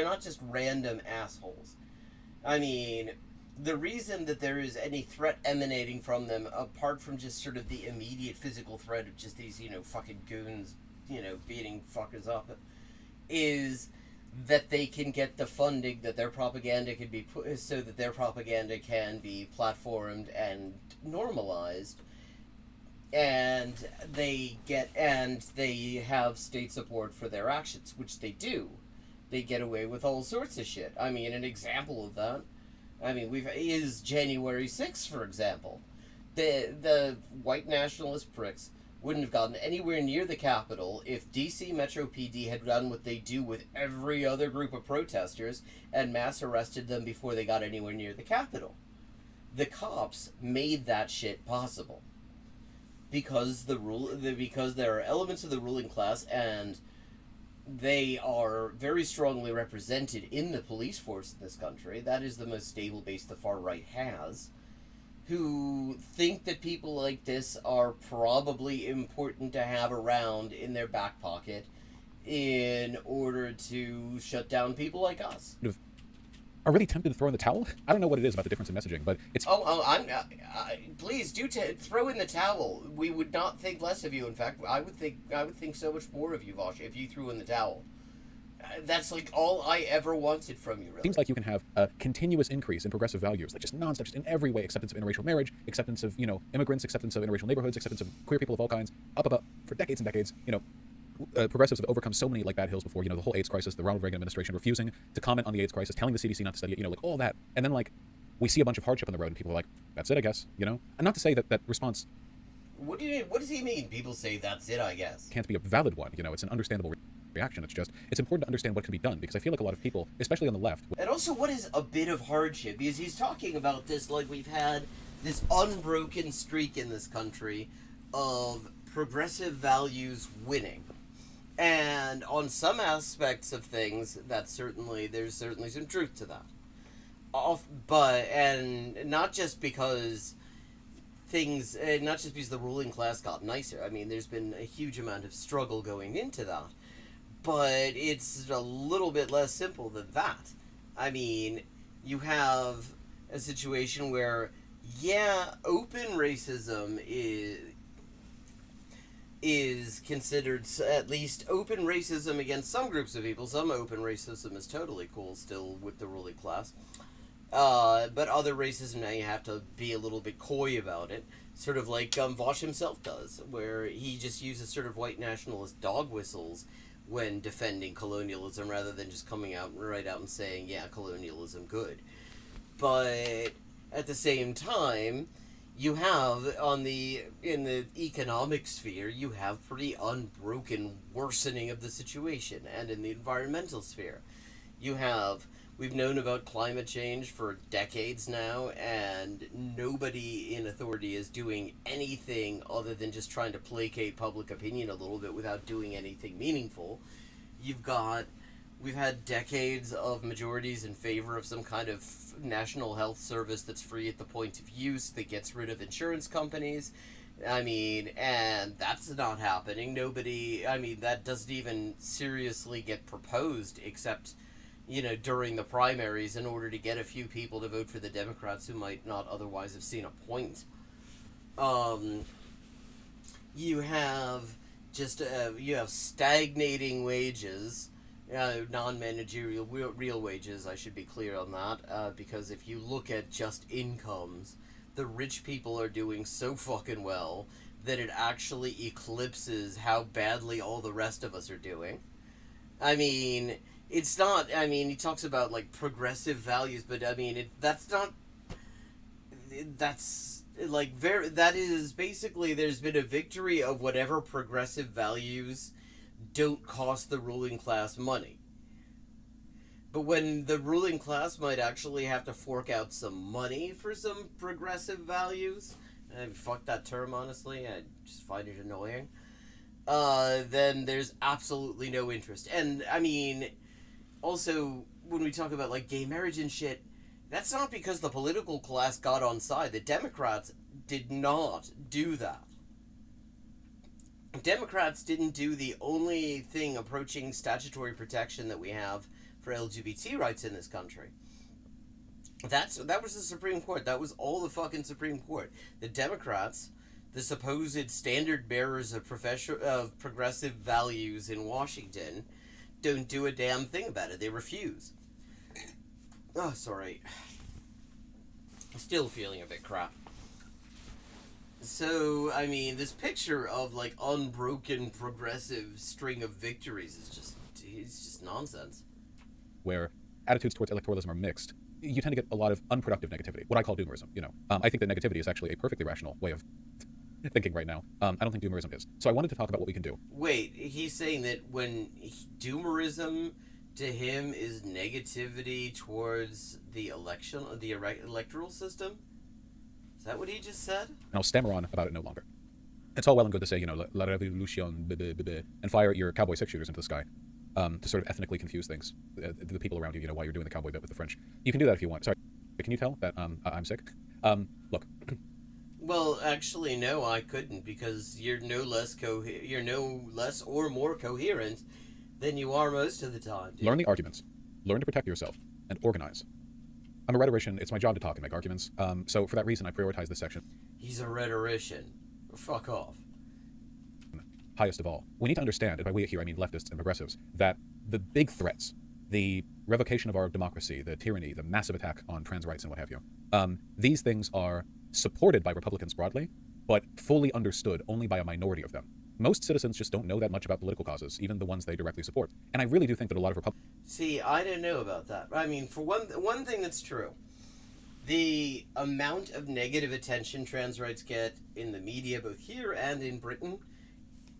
not just random assholes. I mean, the reason that there is any threat emanating from them, apart from just sort of the immediate physical threat of just these, fucking goons, beating fuckers up, is that they can get the funding that their propaganda can be put, so that their propaganda can be platformed and normalized, and they have state support for their actions, which they do. They get away with all sorts of shit. I mean, an example of that, is January 6th, for example. The white nationalist pricks wouldn't have gotten anywhere near the Capitol if DC Metro PD had done what they do with every other group of protesters and mass arrested them before they got anywhere near the Capitol. The cops made that shit possible because because there are elements of the ruling class, and they are very strongly represented in the police force in this country. That is the most stable base the far right has, who think that people like this are probably important to have around in their back pocket in order to shut down people like us.
Are really tempted to throw in the towel? I don't know what it is about the difference in messaging, but it's...
Please do throw in the towel. We would not think less of you. In fact, I would think so much more of you, Vosh, if you threw in the towel. That's like all I ever wanted from you, really.
Seems like you can have a continuous increase in progressive values, like just nonstop, just in every way: acceptance of interracial marriage, acceptance of immigrants, acceptance of interracial neighborhoods, acceptance of queer people of all kinds, up for decades and decades. Progressives have overcome so many bad hills before. The whole AIDS crisis, the Ronald Reagan administration refusing to comment on the AIDS crisis, telling the CDC not to study it, all that, and then we see a bunch of hardship on the road, and people are like, "That's it, I guess," And not to say that response.
What does he mean? People say that's it, I guess.
Can't be a valid one. It's an understandable reaction. It's important to understand what can be done, because I feel like a lot of people, especially on the left.
And also, what is a bit of hardship? Because he's talking about this like we've had this unbroken streak in this country of progressive values winning. And on some aspects of things, there's certainly some truth to that. And not just because the ruling class got nicer. I mean, there's been a huge amount of struggle going into that. But it's a little bit less simple than that. I mean, you have a situation where, open racism is considered, at least open racism against some groups of people. Some open racism is totally cool still with the ruling class. But other racism, now you have to be a little bit coy about it. Sort of like Vosh himself does, where he just uses sort of white nationalist dog whistles when defending colonialism, rather than just coming out and saying, colonialism good. But at the same time, you have in the economic sphere, you have pretty unbroken worsening of the situation, and in the environmental sphere, we've known about climate change for decades now, and nobody in authority is doing anything other than just trying to placate public opinion a little bit without doing anything meaningful. We've had decades of majorities in favor of some kind of national health service that's free at the point of use, that gets rid of insurance companies. And that's not happening. That doesn't even seriously get proposed, except, during the primaries in order to get a few people to vote for the Democrats who might not otherwise have seen a point. You have stagnating wages. Non-managerial real wages, I should be clear on that, because if you look at just incomes, the rich people are doing so fucking well that it actually eclipses how badly all the rest of us are doing. It's not, he talks about, progressive values, but, that is basically, there's been a victory of whatever progressive values don't cost the ruling class money. But when the ruling class might actually have to fork out some money for some progressive values, and fuck that term, honestly, I just find it annoying, then there's absolutely no interest. And, I mean, also, when we talk about, like, gay marriage and shit, that's not because the political class got on side. The Democrats did not do that. Democrats didn't do the only thing approaching statutory protection that we have for LGBT rights in this country. That was the Supreme Court. That was all the fucking Supreme Court. The Democrats, the supposed standard bearers of progressive values in Washington, don't do a damn thing about it. They refuse. Oh, sorry. Still feeling a bit crap. So, I mean, this picture of, like, unbroken progressive string of victories is just, it's just nonsense.
Where attitudes towards electoralism are mixed, you tend to get a lot of unproductive negativity, what I call doomerism, you know. I think that negativity is actually a perfectly rational way of thinking right now. I don't think doomerism is. So I wanted to talk about what we can do.
Wait, he's saying that when doomerism to him is negativity towards the electoral system? Is that what he just said?
And I'll stammer on about it no longer. It's all well and good to say, you know, la revolution, and fire your cowboy six-shooters into the sky to sort of ethnically confuse things, the people around you, you know, while you're doing the cowboy bit with the French. You can do that if you want. Sorry, can you tell that I'm sick? Look.
Well, actually, no, I couldn't, because you're no less or more coherent than you are most of the time, dude.
Learn the arguments, learn to protect yourself, and organize. I'm a rhetorician. It's my job to talk and make arguments. So for that reason, I prioritize this section.
He's a rhetorician. Fuck off.
Highest of all. We need to understand, and by we here I mean leftists and progressives, that the big threats, the revocation of our democracy, the tyranny, the massive attack on trans rights and what have you, these things are supported by Republicans broadly, but fully understood only by a minority of them. Most citizens just don't know that much about political causes, even the ones they directly support. And I really do think that a lot of Republicans...
See, I don't know about that. I mean, for one thing that's true, the amount of negative attention trans rights get in the media, both here and in Britain,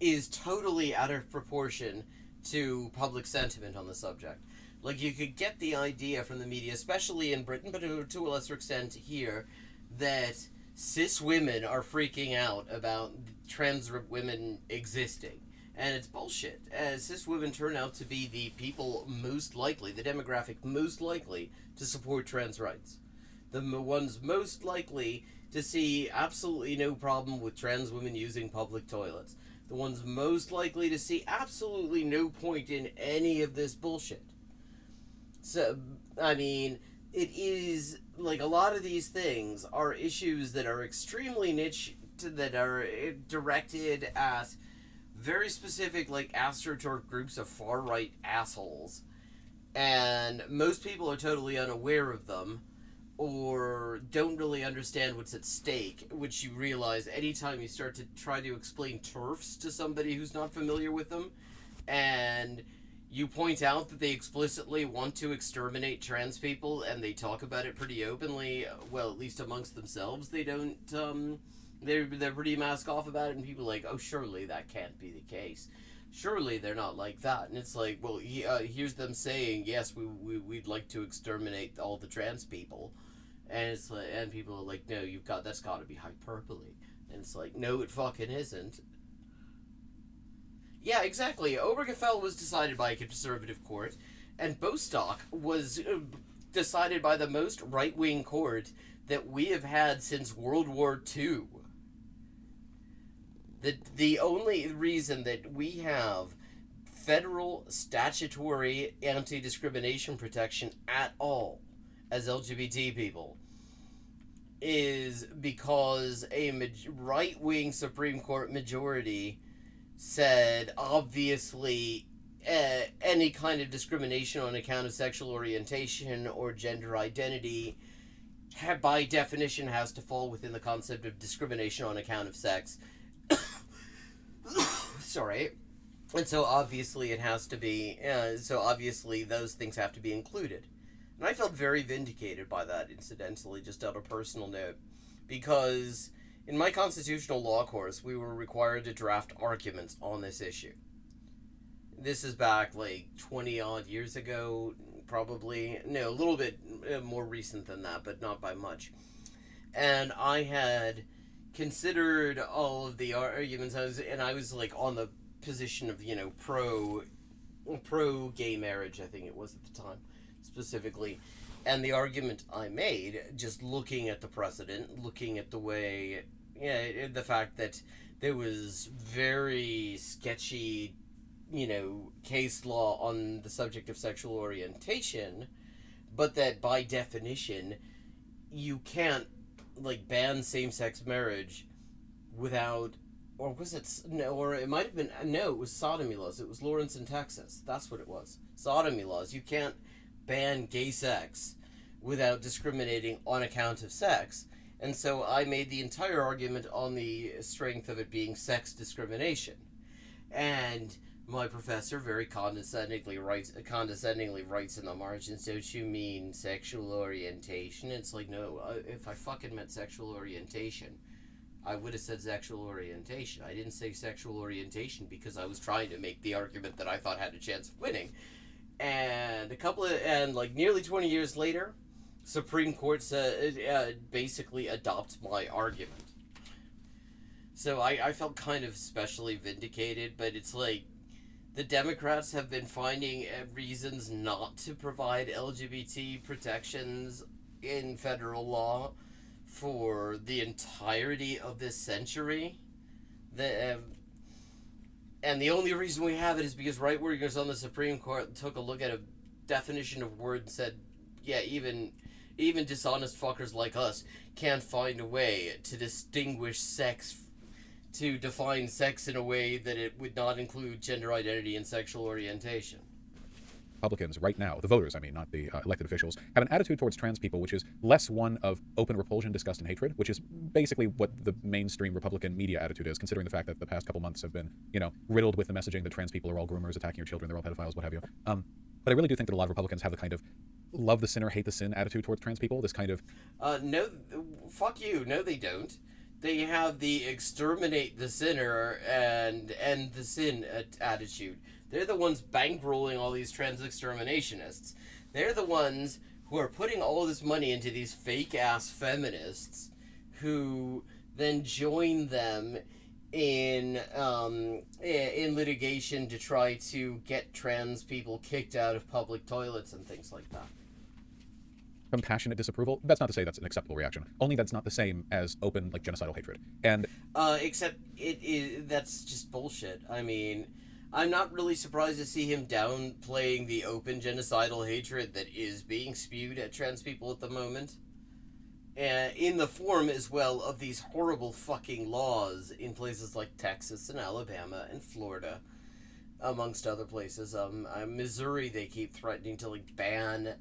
is totally out of proportion to public sentiment on the subject. Like, you could get the idea from the media, especially in Britain, but to a lesser extent here, that cis women are freaking out about trans women existing. And it's bullshit. As cis women turn out to be the people most likely, the demographic most likely to support trans rights. The ones most likely to see absolutely no problem with trans women using public toilets. The ones most likely to see absolutely no point in any of this bullshit. So, I mean, it is, like, a lot of these things are issues that are extremely niche, that are directed at very specific, like, astroturf groups of far-right assholes. And most people are totally unaware of them, or don't really understand what's at stake, which you realize anytime you start to try to explain TERFs to somebody who's not familiar with them, and you point out that they explicitly want to exterminate trans people, and they talk about it pretty openly, well, at least amongst themselves, they don't, they're pretty mask off about it, and people are like, oh, surely that can't be the case. Surely they're not like that. And it's like, well, here's them saying, yes, we'd like to exterminate all the trans people. And it's like, and people are like, no, that's got to be hyperbole. And it's like, no, it fucking isn't. Yeah, exactly. Obergefell was decided by a conservative court, and Bostock was decided by the most right-wing court that we have had since World War II. The only reason that we have federal statutory anti-discrimination protection at all as LGBT people is because a right-wing Supreme Court majority said, obviously, any kind of discrimination on account of sexual orientation or gender identity, by definition, has to fall within the concept of discrimination on account of sex. Sorry. And so obviously it has to be, so obviously those things have to be included. And I felt very vindicated by that, incidentally, just on a personal note, because in my constitutional law course, we were required to draft arguments on this issue. This is back, like, 20-odd years ago, probably. No, a little bit more recent than that, but not by much. And I had considered all of the arguments. I was like on the position of, pro gay marriage, I think it was at the time, specifically. And the argument I made, just looking at the precedent, looking at the way, the fact that there was very sketchy, case law on the subject of sexual orientation, but that by definition, you can't, like, ban same-sex marriage without, or was it, no, or it might have been, no, it was sodomy laws. It was Lawrence in Texas. That's what it was. Sodomy laws. You can't ban gay sex without discriminating on account of sex. And so I made the entire argument on the strength of it being sex discrimination. And my professor very condescendingly writes in the margins, "Don't you mean sexual orientation?" It's like, no, if I fucking meant sexual orientation, I would have said sexual orientation. I didn't say sexual orientation because I was trying to make the argument that I thought had a chance of winning. And nearly 20 years later, Supreme Court basically adopts my argument. So I felt kind of specially vindicated, but it's like the Democrats have been finding reasons not to provide LGBT protections in federal law for the entirety of this century. And the only reason we have it is because right-wingers on the Supreme Court took a look at a definition of word and said, yeah, even dishonest fuckers like us can't find a way to distinguish sex, to define sex in a way that it would not include gender identity and sexual orientation.
Republicans right now, the voters, I mean, not the elected officials, have an attitude towards trans people which is less one of open repulsion, disgust, and hatred, which is basically what the mainstream Republican media attitude is, considering the fact that the past couple months have been, riddled with the messaging that trans people are all groomers, attacking your children, they're all pedophiles, what have you. But I really do think that a lot of Republicans have the kind of love the sinner, hate the sin attitude towards trans people, this kind of...
No, fuck you. No, they don't. They have the exterminate the sinner and end the sin attitude. They're the ones bankrolling all these trans exterminationists. They're the ones who are putting all this money into these fake-ass feminists who then join them in litigation to try to get trans people kicked out of public toilets and things like that.
Compassionate disapproval, that's not to say that's an acceptable reaction. Only that's not the same as open, genocidal hatred. And
except that's just bullshit. I mean, I'm not really surprised to see him downplaying the open genocidal hatred that is being spewed at trans people at the moment. In the form as well of these horrible fucking laws in places like Texas and Alabama and Florida, amongst other places. Missouri, they keep threatening to ban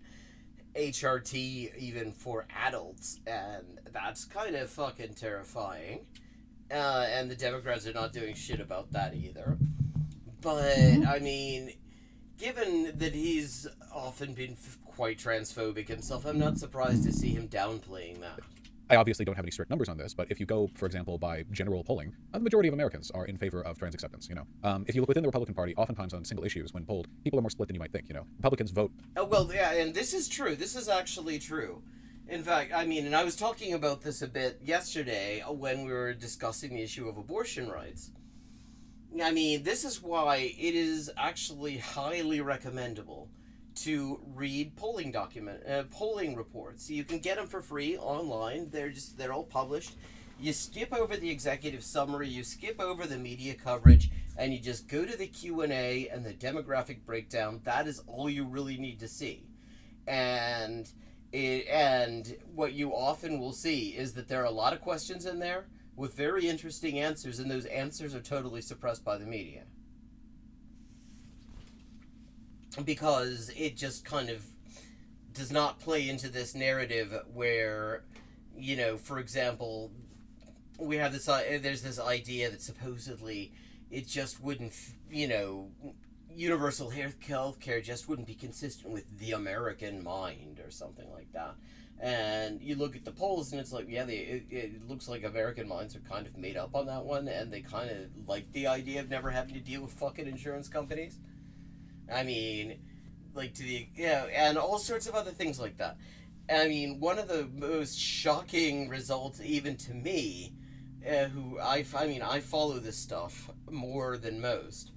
HRT even for adults, and that's kind of fucking terrifying. And the Democrats are not doing shit about that either. But, I mean, given that he's often been quite transphobic himself, I'm not surprised to see him downplaying that.
I obviously don't have any strict numbers on this, but if you go, for example, by general polling, the majority of Americans are in favor of trans acceptance, If you look within the Republican Party, oftentimes on single issues, when polled, people are more split than you might think, Republicans vote...
Oh, well, yeah, and this is true. This is actually true. In fact, I mean, and I was talking about this a bit yesterday when we were discussing the issue of abortion rights. I mean, this is why it is actually highly recommendable to read polling reports. You can get them for free online. They're all published. You skip over the executive summary, you skip over the media coverage, and you just go to the Q&A and the demographic breakdown. That is all you really need to see. And what you often will see is that there are a lot of questions in there with very interesting answers, and those answers are totally suppressed by the media. Because it just kind of does not play into this narrative where, for example, we have there's this idea that supposedly it just wouldn't, universal health care just wouldn't be consistent with the American mind or something like that. And you look at the polls and it's like, yeah, it looks like American minds are kind of made up on that one, and they kind of like the idea of never having to deal with fucking insurance companies. I mean, like to the and all sorts of other things like that. I mean, one of the most shocking results, even to me, I mean, I follow this stuff more than most.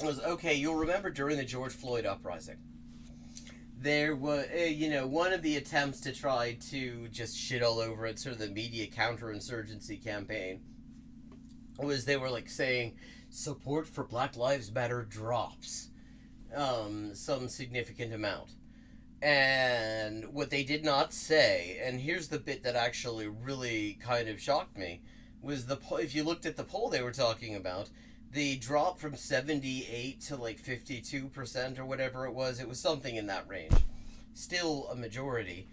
Was okay. You'll remember during the George Floyd uprising, there was, one of the attempts to try to just shit all over it, sort of the media counterinsurgency campaign, was they were like saying support for Black Lives Matter drops some significant amount. And what they did not say, and here's the bit that actually really kind of shocked me, was if you looked at the poll they were talking about, the drop from 78 to like 52% or whatever it was something in that range, still a majority,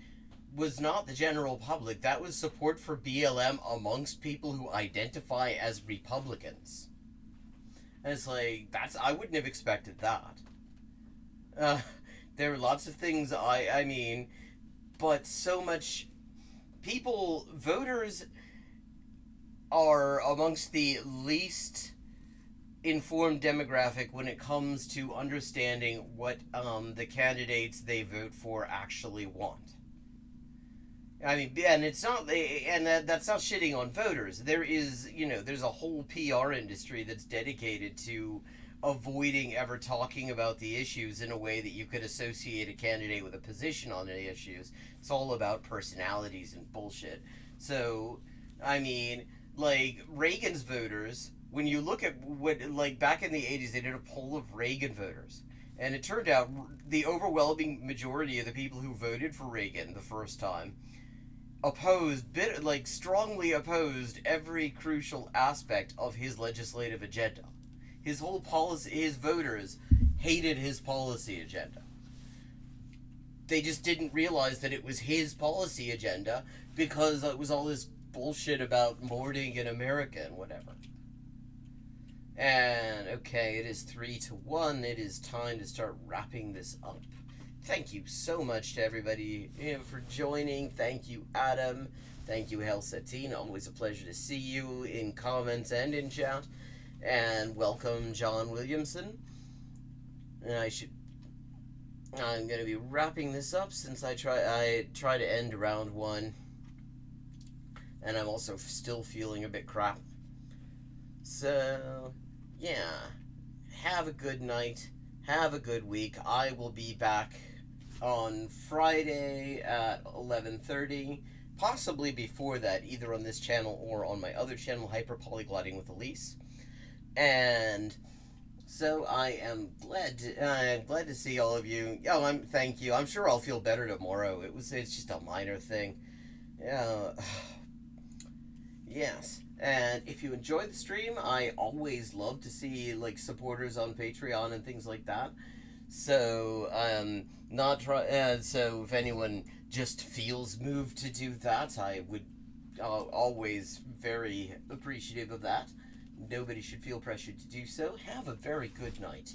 was not the general public. That was support for BLM amongst people who identify as Republicans. And it's like, I wouldn't have expected that. There are lots of things I mean, but so much voters are amongst the least informed demographic when it comes to understanding what the candidates they vote for actually want. I mean, and it's not, and that's not shitting on voters. There is, there's a whole PR industry that's dedicated to avoiding ever talking about the issues in a way that you could associate a candidate with a position on the issues. It's all about personalities and bullshit. So, I mean, like, Reagan's voters, when you look at what, like, back in the 80s, they did a poll of Reagan voters. And it turned out the overwhelming majority of the people who voted for Reagan the first time strongly opposed every crucial aspect of his legislative agenda. His whole policy, his voters hated his policy agenda. They just didn't realize that it was his policy agenda because it was all this bullshit about mourning an America and whatever. And, okay, it is 3-1. It is time to start wrapping this up. Thank you so much to everybody for joining. Thank you, Adam. Thank you, Helsetine. Always a pleasure to see you in comments and in chat. And welcome, John Williamson. And I'm going to be wrapping this up since I try to end round 1. And I'm also still feeling a bit crap. So, yeah. Have a good night. Have a good week. I will be back on Friday at 11:30. Possibly before that, either on this channel or on my other channel, Hyperpolyglotting with Elise. And so I am glad to see all of you. Thank you. I'm sure I'll feel better tomorrow. It's just a minor thing. Yes. And if you enjoy the stream, I always love to see like supporters on Patreon and things like that. So so if anyone just feels moved to do that, I would always very appreciative of that. Nobody should feel pressured to do so. Have a very good night.